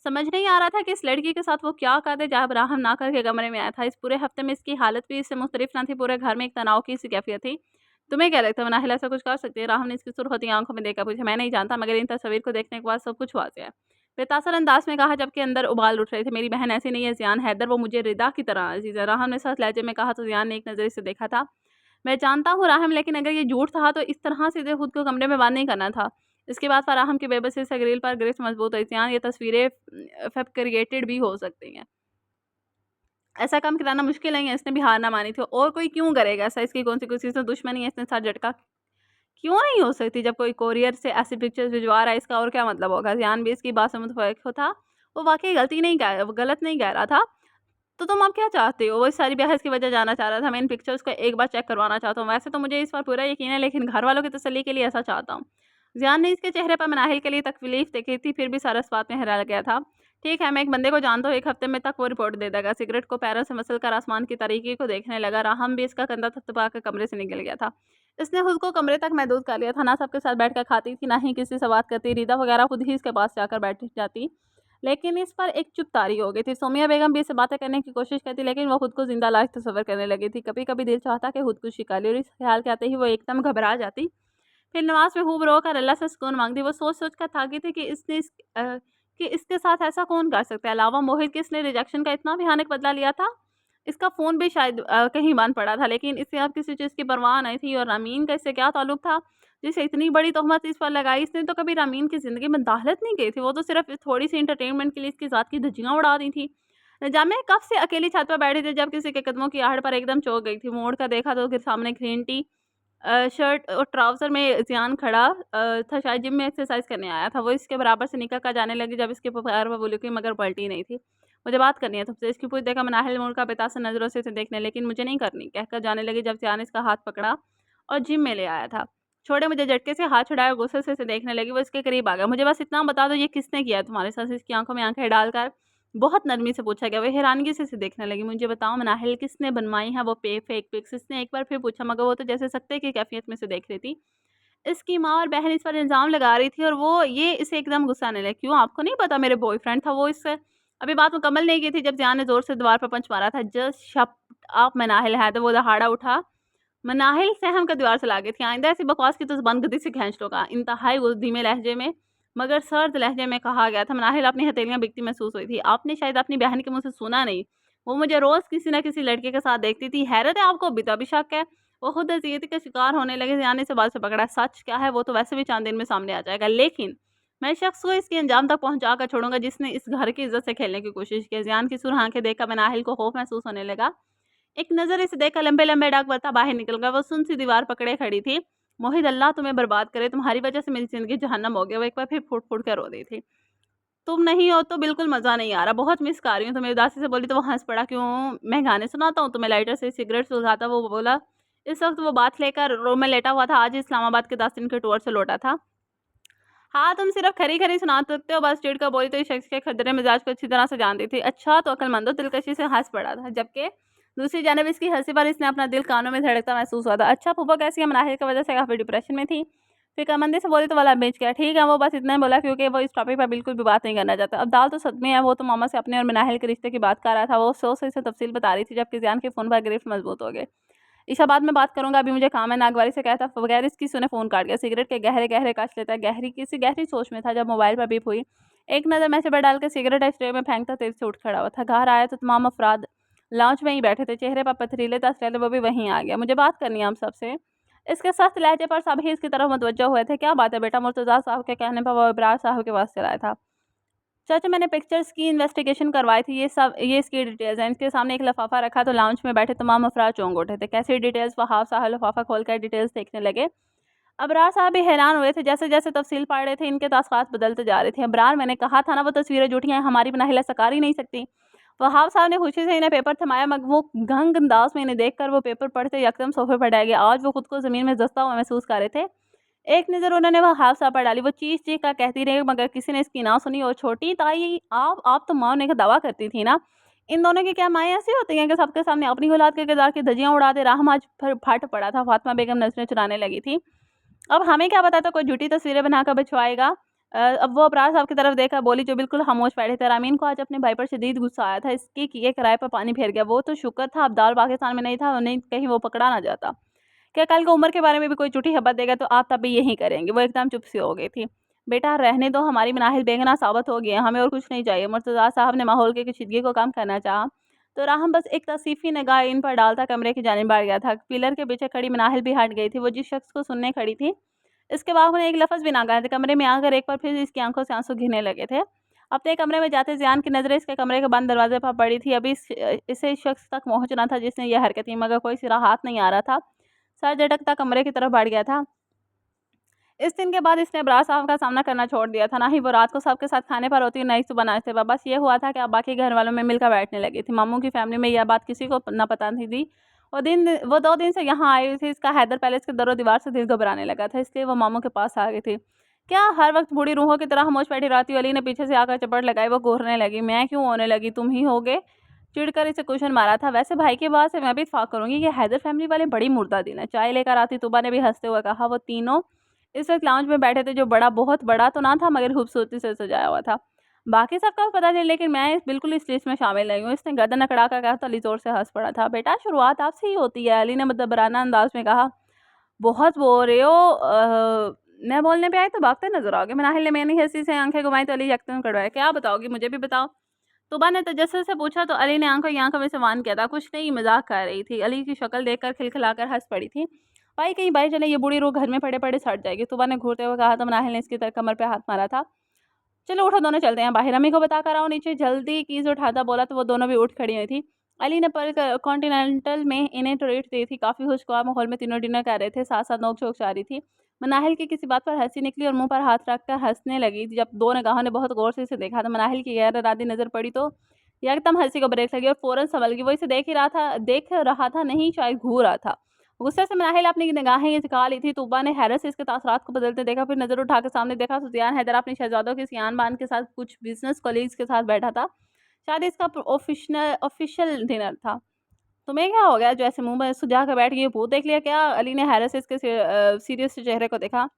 [SPEAKER 1] समझ नहीं आ रहा था कि इस लड़की के साथ वो क्या कर दे जब राहम ना करके कमरे में आया था। इस पूरे हफ्ते में इसकी हालत भी इससे मुख्तलिफ ना थी। पूरे घर में एक तनाव की सी कैफियत थी। तुम्हें क्या लगता है मनाहिल ऐसा कुछ कर सकती है? राहम ने इसकी सुर्खती आंखों में देखा पूछा। मैं नहीं जानता, मगर इन तस्वीर को देखने के बाद सब कुछ वाज़ेह है। बेतासर अंदाज में कहा, जबकि अंदर उबाल उठ रहे थे। मेरी बहन ऐसी नहीं है ज़ियान हैदर, वो मुझे रिदा की तरह अजीज़ है। राहम ने सख्त लहजे में कहा तो ज़ियान ने एक नज़र से देखा था। मैं जानता हूँ राहम, लेकिन अगर ये झूठ था तो इस तरह सीधे खुद को कमरे में बंद नहीं करना था। इसके बाद फराहम की बेबसी से ग्रिल पर गिरफ्त मजबूत हुई। ज़ियान, ये तस्वीरें फैब्रिकेटेड भी हो सकती हैं, ऐसा काम कराना मुश्किल नहीं है। इसने भी हार ना मानी थी। और कोई क्यों करेगा ऐसा? इसकी कौन सी किसी से दुश्मनी है? इसने साथ झटका। क्यों नहीं हो सकती? जब कोई कोरियर से ऐसी पिक्चर्स भिजवा रहा है, इसका और क्या मतलब होगा? ज़ियान भी इसकी बात से मुतफिक था। वो वाकई गलत नहीं कह रहा था। तो तुम अब क्या चाहते हो? वो इस सारी बहस की वजह जानना चाह रहा था। मैं इन पिक्चर्स को एक बार चेक करवाना चाहता हूँ। वैसे तो मुझे इस पर पूरा यकीन है, लेकिन घर वालों की तसल्ली के लिए ऐसा चाहता हूँ। ज़ियान ने इसके चेहरे पर मनाहिल के लिए तकलीफ देखी थी, फिर भी सारा इस बात में हैरान गया था। ठीक है, मैं एक बंदे को जानता हूँ, एक हफ्ते में तक वो रिपोर्ट दे देगा। सिगरेट को पैरों से मसल कर आसमान की तारीकी को देखने लगा। राहम भी इसका कंधा थपथपा कर कमरे से निकल गया था। इसने खुद को कमरे तक महदूद कर लिया था। ना सबके साथ बैठकर खाती थी, ना ही किसी से बात करती। रीदा वगैरह खुद ही इसके पास जाकर बैठ जाती, लेकिन इस पर एक चुप तारी हो गई थी। सोमिया बेगम भी इससे बातें करने की कोशिश करती, लेकिन वो खुद को जिंदा लाश तस्वर करने लगी थी। कभी कभी दिल चाहता कि खुदकुशी कर ले, और इस ख्याल के आते ही वो एकदम घबरा जाती। फिर नमाज में खूब रोकर अल्लाह से सुकून मांगती। वो सोच सोच कर थाकी थी कि कि इसके साथ ऐसा कौन कर सकता है अलावा मोहित के। इसने रिजेक्शन का इतना भयानक बदला लिया था। इसका फ़ोन भी शायद कहीं बंद पड़ा था, लेकिन इसे अब किसी चीज़ की परवाह नहीं थी। और रामीन का इससे क्या ताल्लुक था, जिसे इतनी बड़ी तोहमत इस पर लगाई? इसने तो कभी रामीन की ज़िंदगी में दाखिलत नहीं की थी। वो तो सिर्फ थोड़ी सी इंटरटेनमेंट के लिए इसकी ज़ात की धज्जियाँ उड़ा दी थी। जामिया कब से अकेली छत पर बैठी थी, जब किसी के कदमों की आहट पर एकदम चौंक गई थी। मोड़ कर देखा तो फिर सामने ग्रीन टी शर्ट और ट्राउज़र में ज़ियान खड़ा था। शायद जिम में एक्सरसाइज करने आया था। वो इसके बराबर से निकल कर जाने लगी, जब इसके पैर पर बोली कि मगर पलटी नहीं थी। मुझे बात करनी है तुमसे। इसकी पूछ देखा मनाहिल मुड़ का बेतासर नज़रों से इसे देखने, लेकिन मुझे नहीं करनी कहकर जाने लगी, जब ज़ियान इसका हाथ पकड़ा और जिम में ले आया था। छोड़े मुझे, झटके से हाथ छुड़ाया, गुस्से से इसे देखने लगी। वो इसके करीब आ गया। मुझे बस इतना बता दो, ये किसने किया है तुम्हारे साथ? इसकी आंखों में आंखें डालकर बहुत नरमी से पूछा गया। वो हैरानगी से इसे देखने लगी। मुझे बताओ मनाहिल, किसने बनवाई है वो फेक पिक्स? इसने एक बार फिर पूछा, मगर वो तो जैसे सख्ते की कैफियत में से देख रही थी। इसकी माँ और बहन इस पर इल्ज़ाम लगा रही थी, और वो ये इसे एकदम गुस्सा आने लगा। क्यों, आपको नहीं पता मेरे बॉयफ्रेंड था? वो इससे अभी बात मुकम्मल नहीं की थी, जब ज़ियान ने ज़ोर से दीवार पर पंच मारा था। जस्ट शट अप मनाहिल है, तो वो दहाड़ा उठा। मनाहिल सहम कर दीवार से लागी थी। आइंदा ऐसी बकवास की तो ज़ुबान गद्दी से खींच लो का। इंतहाई धीमे लहजे में मगर सर्द लहजे में कहा गया था। मनाहिल अपनी हथेलियां बिकती महसूस हुई थी। आपने शायद अपनी बहन के मुँह से सुना नहीं, वो मुझे रोज़ किसी न किसी लड़के के साथ देखती थी। हैरत है आपको अभी तो अभी शक है। वो खुद अज़ियत का शिकार होने लगे थे, आने से बाल से पकड़ा। सच क्या है वो तो वैसे भी चाँद दिन में सामने आ जाएगा। लेकिन मैं इस शख्स को इसके अंजाम तक पहुँचा कर छोड़ूँगा जिसने इस घर की इज़्ज़त से खेलने की कोशिश की। ज़ियान की सुरह आँखें देखकर नाहिल को खौफ महसूस होने लगा। एक नज़र इसे देखकर लंबे-लंबे डाक बता बाहर निकल गया। वो सुन सी दीवार पकड़े खड़ी थी। मोहित अल्लाह तुम्हें बर्बाद करे, तुम्हारी वज़ह से मेरी ज़िंदगी जहन्नम हो गया। वो एक बार फिर फूट-फूट कर रो दी थी। तुम नहीं हो तो बिल्कुल मज़ा नहीं आ रहा, बहुत मिस कर रही हूँ तुम्हें, उदासी से बोली तो वो हँस पड़ा। क्यों? मैं गाने सुनाता हूँ तुम्हें, लाइटर से सिगरेट सुलगाता वो बोला। इस वक़्त वो बात लेकर रूम में लेटा हुआ था। आज इस्लामाबाद के 10 दिन के टूर से लौटा था। हाँ, तुम सिर्फ़ खरी-खरी सुना सकते हो, बस चिढ़कर बोली तो इस शख्स के खदरे मिज़ाज को अच्छी तरह से जानती थी। अच्छा तो अक्लमंद हो, दिलकशी से हँस पड़ा था। जबकि दूसरी जानिब इसकी हँसी पर इसने अपना दिल कानों में धड़कता महसूस हुआ था। अच्छा फूफा कैसी है? मनाहिर की वज़ह से काफ़ी डिप्रेशन में थी। फ़िक्रमंदी से बोली तो वाला बेच गया। ठीक है, वो बस इतना ही बोला क्योंकि वो इस टॉपिक पर बिल्कुल भी बात नहीं करना चाहता। अब दाल तो सदमे है, वो तो मामा से अपने और मनाहिल के रिश्ते की बात कर रहा था। वो सौ से इसे तफ़सील बता रही थी जबकि ज़ियान के फ़ोन पर गिरफ्त मज़बूत हो गए। ईशा बाद में बात करूँगा, अभी मुझे काम है, नागवारी से कहता बगैर इसकी सुने फ़ोन काट गया। सिगरेट के गहरे-गहरे कश लेता किसी गहरी सोच में था जब मोबाइल पर बीप हुई। एक नज़र मैसेज पर डाल के सिगरेट ट्रे में फेंकता तेज़ी से उठ खड़ा हुआ था। घर आया तो तमाम अफ़राद लाउंज में ही बैठे थे, चेहरे पर पथरीले तसले, वो भी वहीं आ गया। मुझे बात करनी है आप सबसे। इसके सख्त लहजे पर सभी इसकी तरफ मुतवज्जो हुए थे। क्या बात है बेटा? मुर्तज़ा साहब के कहने पर वो इब्रार साहब के पास चलाया था। चाचा मैंने पिक्चर्स की इन्वेस्टिगेशन करवाई थी, ये इसकी डिटेल्स हैं। इसके सामने एक लिफाफा रखा तो लाउंज में बैठे तमाम अफराद चौंक उठे थे। कैसी डिटेल्स? वहाब साहब लिफाफा खोलकर डिटेल्स देखने लगे। अबरार साहब भी हैरान हुए थे। जैसे-जैसे तफसील पढ़ रहे थे इनके तासुरात बदलते जा रहे थे। अबरार मैंने कहा था ना वो तस्वीरें झूठी हैं, हमारी नाहिला सकार ही नहीं सकती। वहाब साहब ने खुशी से इन्हें पेपर थमाया मगर वो गंग अंदाज में इन्हें देखकर वो पेपर पढ़ते यकदम सोफे पर बैठ गए। आज वो खुद को ज़मीन में धंसता हुआ महसूस कर रहे थे। एक नज़र उन्होंने वहाब साहब पर डाली। वो चीख-चीख कर कहती रही मगर किसी ने इसकी ना सुनी। और छोटी ताई आप तो माँ होने का दावा करती थी ना। इन दोनों की क्या माएँ ऐसी होती हैं कि सबके सामने अपनी औलाद के किरदार की धज्जियाँ उड़ा दे। राहम आज फिर फट पड़ा था। फातिमा बेगम नज़रें चुराने लगी थी। अब हमें क्या पता था कोई झूठी तस्वीरें बनाकर भिजवाएगा। अब वो अबरार साहब की तरफ देखकर बोली जो बिल्कुल खामोश बैठे थे। रामीन को आज अपने भाई पर शदीद गुस्सा आया था। इसके किए किराए पर पानी फेर गया। वो तो शुक्र था अब्दाल पाकिस्तान में नहीं था, नहीं कहीं वो पकड़ा ना जाता। क्या कल को उमर के बारे में भी कोई झूठी खबर देगा तो आप तब भी यही करेंगे? वो एकदम चुप सी हो गई थी। बेटा रहने दो, हमारी मनाहिल बेगुनाह साबित हो गई है, हमें और कुछ नहीं चाहिए। मुर्तज़ा साहब ने माहौल की कशीदगी को कम करना चाहा तो राहम बस एक तसीफ़ी निगाह इन पर डालता कमरे की जानिब बढ़ गया था। पिलर के पीछे खड़ी मनाहिल भी हट गई थी। वो जिस शख्स को सुनने खड़ी थी इसके बाद उन्हें एक लफ्ज़ भी ना कहा था। कमरे में आकर एक बार फिर इसकी आंखों से आंसू गिरने लगे थे। अपने कमरे में जाते ज़ियान की नज़रें इसके कमरे के बंद दरवाजे पर पड़ी थी। अभी इसे इस शख्स तक पहुंचना था जिसने यह हरकत की मगर कोई सिरा हाथ नहीं आ रहा था। सर झटकता कमरे की तरफ बढ़ गया था। इस दिन के बाद इसने अबरार साहब का सामना करना छोड़ दिया था। ना ही वो रात को सबके साथ खाने पर होती, ना ही सुबह नाश्ते पर। बस ये हुआ था कि अब बाकी घर वालों में मिलकर बैठने लगी थी। मामू की फैमिली में यह बात किसी को ना पता नहीं थी। वो 2 दिन से यहाँ आई हुई थी। इसका हैदर पैलेस के दरो दीवार से दिल घबराने लगा था, इसलिए वो मामू के पास आ गई थी। क्या हर वक्त बूढ़ी रूहों की तरह खामोश बैठी रहती हो? अली ने पीछे से आकर चपड़ लगाई। वो घूरने लगी। मैं क्यों होने लगी? तुम ही होगे। चिढ़कर इसे कुशन मारा था। वैसे भाई की बात से मैं भी इत्फाक करूंगी कि हैदर फैमिली वाले बड़ी मुर्दा दिल हैं। चाय लेकर आती तुबा ने भी हंसते हुए कहा। वो तीनों इस वक्त लाउंज में बैठे थे जो बहुत बड़ा तो ना था मगर खूबसूरती से सजाया हुआ था। बाकी सबका पता नहीं लेकिन मैं बिल्कुल इस लिस्ट में शामिल नहीं हूँ। इसने गर्दन अकड़ा कर कहा तो अली जोर से हंस पड़ा था। बेटा शुरुआत आपसे ही होती है, अली ने मुदब्बराना अंदाज में कहा। बहुत बोल रहे हो। मैं बोलने पे आई तो भागते नजर आओगे। मनाहिल ने मैंने हंसी से आंखें घुमाई तो अली यकदम कड़वाया। क्या बताओगी? मुझे भी बताओ। तुबा ने तजस्सुस से पूछा तो अली ने आंखों ही आंखों में से वान किया था। कुछ नहीं, मजाक कर रही थी। अली की शक्ल देखकर खिलखिलाकर हंस पड़ी थी। भाई कहीं बाहर चले, ये बूढ़ी रूह घर में पड़े पड़े सड़ जाएगी। तुबा ने घूरते हुए कहा तो मनाहिल ने इसकी तरफ कमर पे हाथ मारा था। चलो उठो दोनों चलते हैं बाहर, अम्मी को बता कर आओ नीचे जल्दी। कीज उठाता बोला तो वो दोनों भी उठ खड़ी हुई थी। अली ने पर कॉन्टिनेंटल में इन्हें ट्रीट दी थी। काफ़ी खुशगवार माहौल में तीनों डिनर कर रहे थे, साथ साथ नोक झोंक जारी थी। मनाहिल की किसी बात पर हंसी निकली और मुंह पर हाथ रखकर हंसने लगी। जब दो निगाहों ने बहुत गौर से इसे देखा तो मनाहिल की गैर इरादी नजर पड़ी तो एकदम हंसी को ब्रेक लगी और फौरन संभल गई। वो इसे देख रहा था नहीं, शायद घूर रहा था। गुस्से से मनाहिल अपनी निगाहें झुका ली थी। तूबा ने हैरत से इसके तासरात को बदलते देखा, फिर नजर उठाकर सामने देखा तो ज़ियान हैदर अपने शहजादों के सियान बान के साथ कुछ बिजनेस कलीग्स के साथ बैठा था। शायद इसका ऑफिशियल डिनर था। तुम्हें क्या हो गया जो ऐसे मुंह में सुझा कर बैठ गई? भूत देख लिया क्या? अली ने हैरत से इसके सीरियस चेहरे को देखा।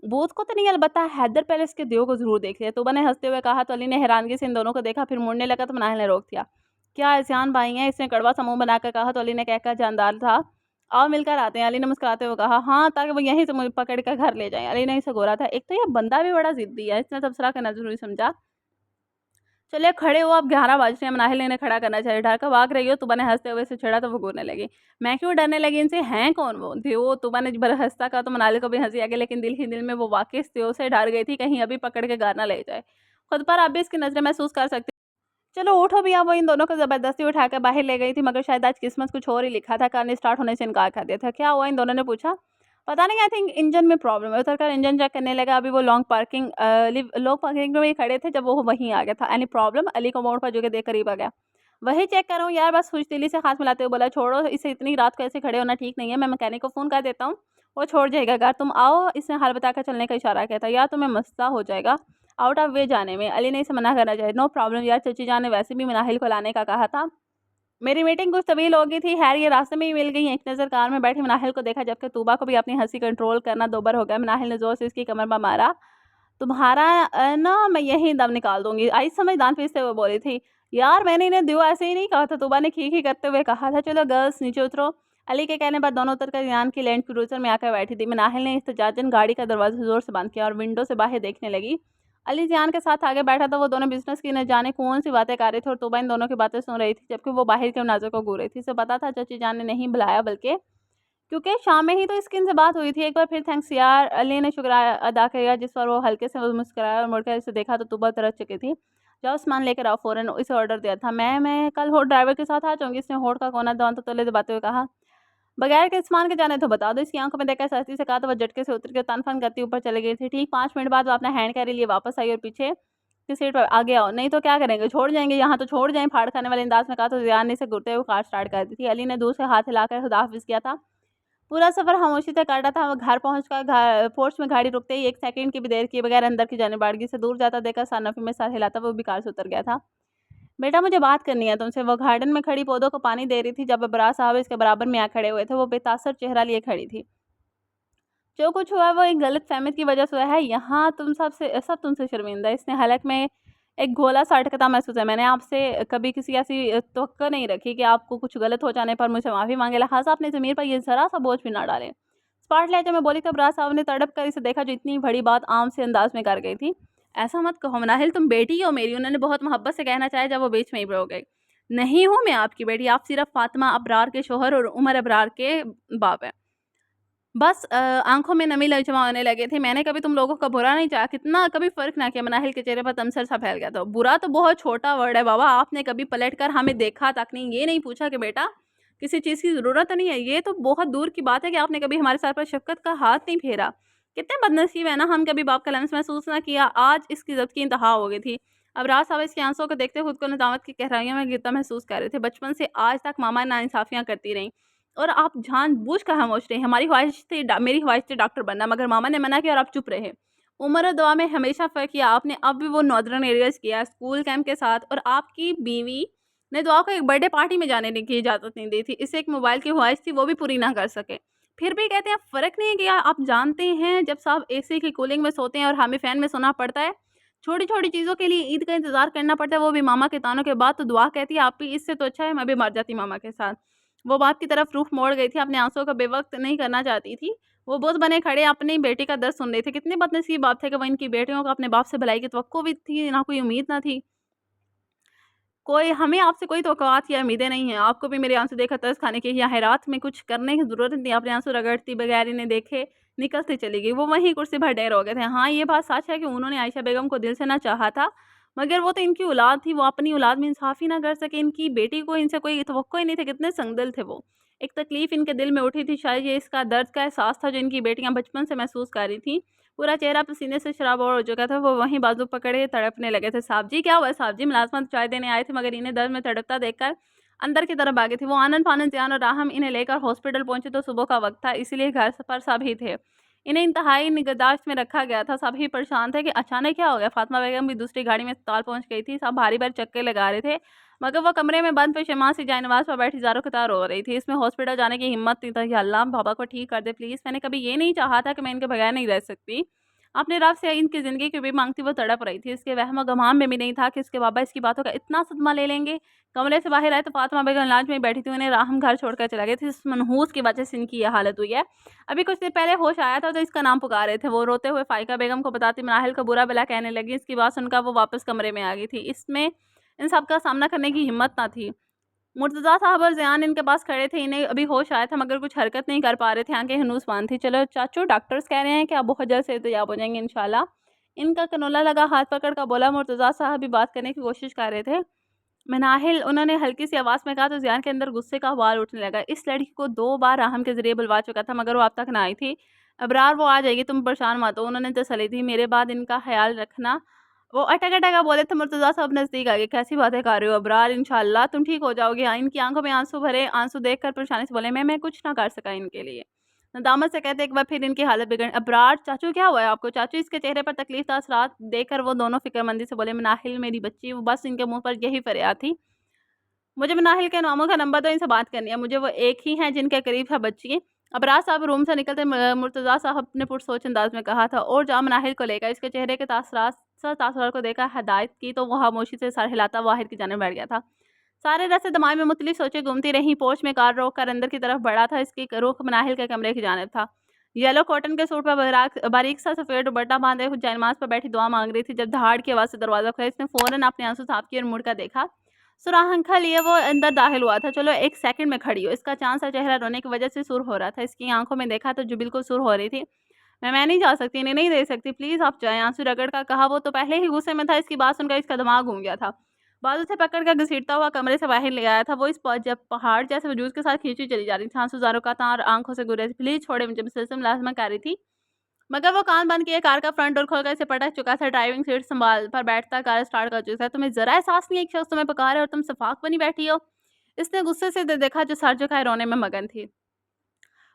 [SPEAKER 1] भूत को तो नहीं, अलबत्ता हैदर पैलेस के दियो को जरूर देख लिया। तूबा ने हंसते हुए कहा तो अली ने हैरानगी से इन दोनों को देखा, फिर मुड़ने लगा तो मनाहिल ने रोक दिया। क्या एहसान भाई हैं? इसने कड़वा सा मुंह बनाकर कहा तो अली ने कहकर जानदार था। आओ मिलकर आते हैं। अली ने मुस्कुराते हुए कहा। हाँ, ताकि वो यहीं से मुझे पकड़ कर घर ले जाएं। अली ने इसे गोरा था। एक तो ये बंदा भी बड़ा जिद्दी है, इसने तबसरा का नजर हुई समझा। चलिए खड़े हो, अब 11 बज रहे हैं, मनाहिल ने खड़ा करना चाहिए। ढाका भाग रही हो, तुबा ने हँसते हुए उसे छेड़ा तो वो घूरने लगी। मैं क्यों डरने लगी इनसे, हैं कौन वो? वो तुबा ने भर हँसता कहा तो मनाहिल को भी हँसी आ गई, लेकिन दिल ही दिल में वो वाक़ई इस त्यो से डर गई थी, कहीं अभी पकड़ के घर ना ले जाए। खुद पर आप भी इसकी नज़रें महसूस कर सकते। चलो उठो भी, अब वो इन दोनों को ज़बरदस्ती उठाकर बाहर ले गई थी, मगर शायद आज किस्मत कुछ और ही लिखा था। कार ने स्टार्ट होने से इनकार कर दिया था। क्या हुआ? इन दोनों ने पूछा। पता नहीं, आई थिंक इंजन में प्रॉब्लम है। उतरकर इंजन चेक करने लगा। अभी वो लोग पार्किंग में ही खड़े थे जब वो वहीं आ गया था। Any problem? अली को मोड़ पर झुके देख करीब आ गया। वही चेक कर रहा हूँ यार, बस खुशदिली से हाथ मिलाते हुए बोला। छोड़ो इसे, इतनी रात को ऐसे खड़े होना ठीक नहीं है, मैं मैकेनिक को फ़ोन कर देता हूँ, वो छोड़ जाएगा घर, तुम आओ। इसने हाल बताकर चलने का इशारा किया था। यार तुम्हें मसला हो जाएगा आउट ऑफ वे जाने में। अली ने इसे मना करना चाहिए। नो प्रॉब्लम यार, चची जान ने वैसे भी मनाहिल को लाने का कहा था। मेरी मीटिंग कुछ तवील हो गई थी। खैर ये रास्ते में ही मिल गई। एक नज़र कार में बैठी मनाहिल को देखा, जबकि तूबा को भी अपनी हंसी कंट्रोल करना दोबर हो गया। मनाहिल ने जोर से इसकी कमर में मारा। तुम्हारा ना मैं यहीं दम निकाल दूंगी। आई समझदार पीसते हुए बोली थी। यार मैंने इन्हें दियो ऐसे ही नहीं कहा था, तूबा ने खी करते हुए कहा था। चलो गर्ल्स नीचे उतरो। अली के कहने पर दोनों उतरकर ईरान की लैंड क्रूजर में आकर बैठी थी। मनाहिल ने इख्तिजाजन गाड़ी का दरवाजा जोर से बंद किया और विंडो से बाहर देखने लगी। अली जियान के साथ आगे बैठा था। वो दोनों बिजनेस की न जाने कौन सी बातें कर रहे थे और तोबा इन दोनों की बातें सुन रही थी, जबकि वो बाहर के मनाजर को घूर रही थी। इसे पता था चची जान ने नहीं बुलाया, बल्कि क्योंकि शाम में ही तो इसकी इनसे बात हुई थी। एक बार फिर थैंक्स यार, अली ने शुक्र अदा किया, जिस पर वो हल्के से मुस्कुराया और मुड़कर इसे देखा तो तोबा तरस चुकी थी। जाओ सामान लेकर आओ फ़ौरन, इसे ऑर्डर दिया था। मैं कल होट ड्राइवर के साथ आ जाऊँगी। इसने होट का कोना दांतों तले दबाते हुए कहा। बगैर के सामान के जाने तो बता दो। इसकी आंखों में देखकर सस्ती से कहा तो वह झटके से उतर के तन फन करती ऊपर चली गई थी। ठीक 5 मिनट बाद वो अपना हैंड कैरी लिए वापस आई और पीछे की सीट पर आगे आओ, नहीं तो क्या करेंगे, छोड़ जाएंगे यहाँ तो छोड़ जाएं, फाड़ खाने वाले अंदाज में कहा तो जियान ने इसे घुरते हुए कार स्टार्ट कर दी थी। अली ने दूर से हाथ हिलाकर खुदा हाफिज किया था। पूरा सफर खामोशी से काटा था। वो घर पहुंचकर घर पोर्च में गाड़ी रुकते ही 1 सेकंड की भी देर किए बगैर अंदर की जाने बाड़गी से दूर जाता देखकर सनफी में सर हिलाता वो भी कार से उतर गया था। बेटा मुझे बात करनी है तुमसे। वो गार्डन में खड़ी पौधों को पानी दे रही थी जब अबरार साहब इसके बराबर में आ खड़े हुए थे। वो बेतासर चेहरा लिए खड़ी थी। जो कुछ हुआ वो एक गलत फहमी की वजह से हुआ है। यहाँ सब तुमसे शर्मिंदा। इसने हलक में एक गोला सा अटकता महसूस है। मैंने आपसे कभी किसी ऐसी तवक्को नहीं रखी कि आपको कुछ गलत हो जाने पर मुझसे माफ़ी मांगे, लिहाजा अपने ज़मीर पर ये ज़रा सा बोझ भी ना डालें। स्पार्ट लहजे में बोली तो अबरार साहब ने तड़प कर इसे देखा, जो इतनी बड़ी बात आम से अंदाज में कर गई थी। ऐसा मत कहो मनाहिल, तुम बेटी हो मेरी। उन्होंने बहुत मोहब्बत से कहना चाहे जब वो बीच में ही रो गई। नहीं हूँ मैं आपकी बेटी, आप सिर्फ फातिमा अबरार के शोहर और उमर अबरार के बाप हैं। बस आँखों में नमी जमा होने लगे थे। मैंने कभी तुम लोगों का बुरा नहीं चाहा, कितना कभी फ़र्क ना किया। मनाहिल के चेहरे पर तमसर सा फैल गया था। बुरा तो बहुत छोटा वर्ड है बाबा, आपने कभी पलट कर हमें देखा तक नहीं, ये नहीं पूछा कि बेटा किसी चीज़ की ज़रूरत नहीं है। ये तो बहुत दूर की बात है कि आपने कभी हमारे सर पर शफ़क़त का हाथ नहीं फेरा। कितने बदनसीब है ना हम, कभी बाप का लम्स महसूस ना किया। आज इसकी इज़्ज़त की इंतहा हो गई थी। अबरार साहब इसके आंसुओं को देखते खुद को नदामत की गहराइयों में गिरता महसूस कर रहे थे। बचपन से आज तक मामा नाइंसाफ़ियाँ करती रहीं और आप जानबूझकर खामोश रहे। हमारी ख्वाहिश थी मेरी ख्वाहिश थी डॉक्टर बनना, मगर मामा ने मना किया और आप चुप रहे। उम्र और दुआ में हमेशा फ़र्क किया आपने। अब भी वो नॉर्दर्न एरियाज़ किया स्कूल कैंप के साथ, और आपकी बीवी ने दुआ को एक बर्थडे पार्टी में जाने की इजाज़त नहीं दी थी। इससे एक मोबाइल की ख्वाहिश थी, वो भी पूरी ना कर सके। फिर भी कहते हैं फ़र्क नहीं किया। आप जानते हैं जब साहब एसी की कूलिंग में सोते हैं और हमें फ़ैन में सोना पड़ता है, छोटी-छोटी चीज़ों के लिए ईद का इंतज़ार करना पड़ता है, वो भी मामा के तानों के बाद, तो दुआ कहती है आप भी इससे तो अच्छा है मैं भी मर जाती मामा के साथ। वो बाप की तरफ रुख मोड़ गई थी, अपने आंसुओं का बेवक्त नहीं करना चाहती थी। वो बुत बने खड़े अपनी बेटी का दर्द सुन रहे थे। कितने बदनसीब बाप थे कि वो इनकी बेटियों को अपने बाप से भलाई की तवक्को भी थी, ना कोई उम्मीद ना थी। कोई हमें आपसे कोई तवक्कुआत या उम्मीदें नहीं हैं। आपको भी मेरे आंसू देखकर तरस खाने की या हैरात में कुछ करने की ज़रूरत नहीं। अपने आंसू रगड़ती बगैर इन्हें देखे निकलती चली गई। वो वहीं कुर्सी पर ढेर हो गए थे। हाँ, ये बात सच है कि उन्होंने आयशा बेगम को दिल से ना चाहा था, मगर वो तो इनकी औलाद थी। वो अपनी औलाद में इंसाफ़ ही ना कर सके। इनकी बेटी को इनसे कोई तवक्को ही नहीं था। कितने संगदिल थे वो। एक तकलीफ़ इनके दिल में उठी थी, शायद ये इसका दर्द का एहसास था जो इनकी बेटियाँ बचपन से महसूस कर रही थीं। पूरा चेहरा पसीने से शराबोर हो चुका था। वो वहीं बाजू पकड़े तड़पने लगे थे। साहब जी क्या हुआ है? साहब जी मुलाज़मत चाय देने आए थे, मगर इन्हें दर्द में तड़पता देखकर अंदर की तरफ भागे थे। वो आनन-फानन ज़ियान और राहम इन्हें लेकर हॉस्पिटल पहुँचे तो सुबह का वक़्त था, इसलिए घर पर सभी थे। इन्हें इंतहाई निगहदाश्त में रखा गया था। सभी परेशान थे कि अचानक क्या हो गया। फातिमा बेगम भी दूसरी गाड़ी में अस्पताल पहुँच गई थी। सब भारी-भारी चक्के लगा रहे थे, मगर वो कमरे में बंद पेशेमां सी जाए-नमाज़ पर बैठी ज़ारो-कतार रो रही थी। इसमें हॉस्पिटल जाने की हिम्मत नहीं था। या अल्लाह बाबा को ठीक कर दे प्लीज़। मैंने कभी ये नहीं चाहा था कि मैं इनके बगैर नहीं रह सकती। अपने रब से इनकी ज़िंदगी की भी मांगती वो तड़प रही थी। इसके वहम-ओ-गमान में भी नहीं था कि इसके बाबा इसकी बातों का इतना सदमा ले लेंगे। कमरे से बाहर आए तो फातिमा बेगम लॉन्च में ही बैठी थी, उन्हें राहम घर छोड़कर चला गए थे। इस मनहूस की वजह से इनकी ये हालत हुई है। अभी कुछ देर पहले होश आया था तो इसका नाम पुकार रहे थे। वो रोते हुए फ़ाइका बेगम को बताती मनाहिल को बुरा-भला कहने लगी। इसकी बात सुनकर वो वापस कमरे में आ गई थी। इसमें इन सब का सामना करने की हिम्मत ना थी। मुर्तज़ा साहब और ज़ियान इनके पास खड़े थे। इन्हें अभी होश आया था मगर कुछ हरकत नहीं कर पा रहे थे, आंखें हनूस बाँध थी। चलो चाचू, डॉक्टर्स कह रहे हैं कि आप बहुत जल्द सेहतयाब हो जाएँगे इंशाल्लाह। इनका कनोला लगा हाथ पकड़ कर बोला। मुर्तज़ा साहब भी बात करने की कोशिश कर रहे थे। मनाहिल, उन्होंने हल्की सी आवाज़ में कहा तो ज़ियान के अंदर गुस्से का उबाल उठने लगा। इस लड़की को 2 बार राहम के ज़रिए बुलवा चुका था मगर वो अब तक ना आई थी। अबरार वो आ जाएगी, तुम परेशान मत हो, उन्होंने तसल्ली दी। मेरे बाद इनका ख़्याल रखना। वो अटक-अटक बोले थे। मुर्तज़ा साहब नज़दीक आ गए। कैसी बातें कर रहे हो अबरार, इंशाअल्लाह तुम ठीक हो जाओगे। इनकी आंखों में आंसू भरे, आंसू देखकर परेशानी से बोले, मैं कुछ ना कर सका इनके लिए। नदामत से कहते एक बार फिर इनकी हालत बिगड़। अबरार चाचू, क्या हुआ है आपको? चाचू, इसके चेहरे पर तकलीफ का असरात देखकर वो दोनों फ़िक्रमंदी से बोले, मनाहिल मेरी बच्ची। वो बस इनके मुँह पर यही फरियाद थी। मुझे मनाहिल के नामों का नंबर दो, इनसे बात करनी है मुझे। वो एक ही हैं जिनके करीब है बच्ची। अबरार साहब रूम से निकलते मुर्तज़ा साहब ने पुरसोच अंदाज में कहा था, और जा मनाहिल को लेकर। इसके चेहरे के तासुरात को देखा हिदायत की तो वो खामोशी से सर हिलाता बाहर की जानिब बैठ गया था। सारे रास्ते दिमाग में मुख्तलिफ सोचें घूमती रहीं। पोर्च में कार रोक कर अंदर की तरफ बढ़ा था। इसकी रुख मनाहिल के कमरे की जानिब था। येलो कॉटन के सूट पर बारीक सा सफ़ेद दुपट्टा बांधे जायनमाज़ पर बैठी दुआ मांग रही थी। जब दहाड़ की आवाज़ से दरवाज़ा खुला, इसने फ़ौरन अपने आंसू साफ किए और मुड़ कर देखा। सुरांखा लिए वो अंदर दाखिल हुआ था। चलो एक सेकंड में खड़ी हो। इसका चाँद सा चेहरा रोने की वजह से सुर्ख हो रहा था। इसकी आंखों में देखा तो जो बिल्कुल सुर्ख हो रही थी। मैं नहीं जा सकती, इन्हें नहीं दे सकती, प्लीज़ आप जाएँ, आंसू रगड़ कर कहा। वो तो पहले ही गुस्से में था। इसकी बात सुनकर इसका दिमाग घूम गया था। बाजू से पकड़ कर घसीटता हुआ कमरे से बाहर ले आया था। वो इस जब पहाड़ जैसे वजूद के साथ खींची चली जा रही थी। आंसू ज़ारों का था और आंखों से गुर्रे थे। प्लीज़ छोड़े मुझे, मुसलसल मुलाज़मत कर रही थी। मगर वो कान बंद किए कार का फ्रंट डोर खोलकर इसे पटक चुका था। ड्राइविंग सीट संभाल पर बैठता कार स्टार्ट कर चुका था। तुम्हें ज़रा एहसास नहीं है एक शख्स तुम्हें पुकार है और तुम सफाक बनी बैठी हो? इसने गुस्से से देखा जो सर झुकाए रोने में मगन थी।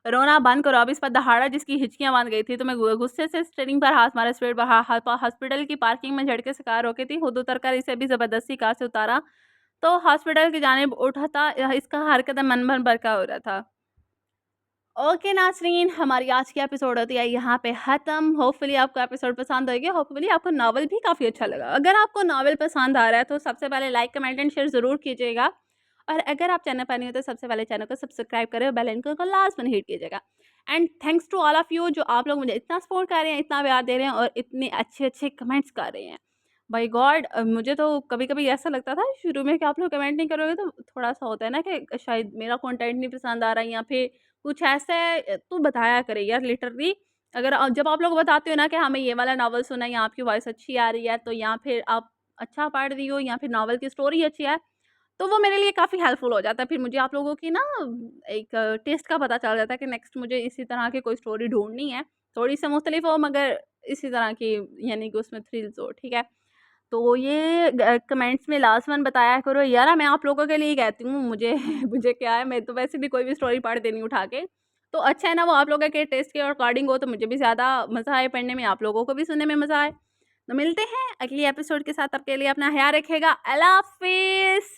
[SPEAKER 1] रोना बंद करो अब, इस पर दहाड़ा जिसकी हिचकियां बांध गई थी। तुम्हें गुस्से से स्टीयरिंग पर हाथ मारा। स्पीड पर हॉस्पिटल की पार्किंग में झटके से कार रोकी थी। खुद उतर कर इसे भी जबरदस्ती कार से उतारा तो हॉस्पिटल की जानिब उठाता। इसका हर कदम मन भर बरका हो रहा था। ओके नाज़रीन, हमारी आज की एपिसोड होती है यहाँ पे ख़त्म। होपफुली आपको एपिसोड पसंद आएगी। होपफुली आपको नावल भी काफ़ी अच्छा लगा। अगर आपको नावल पसंद आ रहा है तो सबसे पहले लाइक, कमेंट एंड शेयर ज़रूर कीजिएगा। और अगर आप चैनल पर नहीं हो तो सबसे पहले चैनल को सब्सक्राइब करें और बेल आइकन को लास्ट में हिट कीजिएगा। And thanks to all of you जो आप लोग मुझे इतना सपोर्ट कर रहे हैं, इतना प्यार दे रहे हैं और इतने अच्छे-अच्छे कमेंट्स कर रहे हैं। बाय गॉड, मुझे तो कभी-कभी ऐसा लगता था शुरू में कि आप लोग कमेंट नहीं करोगे तो थोड़ा-सा होता है ना कि शायद मेरा कंटेंट नहीं पसंद आ रहा है या फिर कुछ ऐसा है, तो बताया करें यार लिटरली। अगर जब आप लोग बताते हो ना कि हमें ये वाला नॉवल सुना है या आपकी वॉइस अच्छी आ रही है तो या फिर आप अच्छा पढ़ रही हो या फिर नॉवल की स्टोरी अच्छी है, तो वो मेरे लिए काफ़ी हेल्पफुल हो जाता है। फिर मुझे आप लोगों की ना एक टेस्ट का पता चल जाता है कि नेक्स्ट मुझे इसी तरह की कोई स्टोरी ढूँढनी है। थोड़ी-सी मुख्तलिफ हो मगर इसी तरह की, यानी कि उसमें थ्रिल्स हो, ठीक है? तो ये कमेंट्स में लाज़िमन बताया करो यार, मैं आप लोगों के लिए ही कहती हूँ। मुझे मुझे क्या है, मैं तो वैसे भी कोई भी स्टोरी पढ़ देनी उठा के। तो अच्छा है ना वो आप लोगों के टेस्ट के अकॉर्डिंग हो तो मुझे भी ज़्यादा मज़ा आए पढ़ने में, आप लोगों को भी सुनने में मज़ा आए। तो मिलते हैं अगली एपिसोड के साथ, तब के लिए अपना ख़्याल रखिएगा। अल्लाह हाफ़िज़।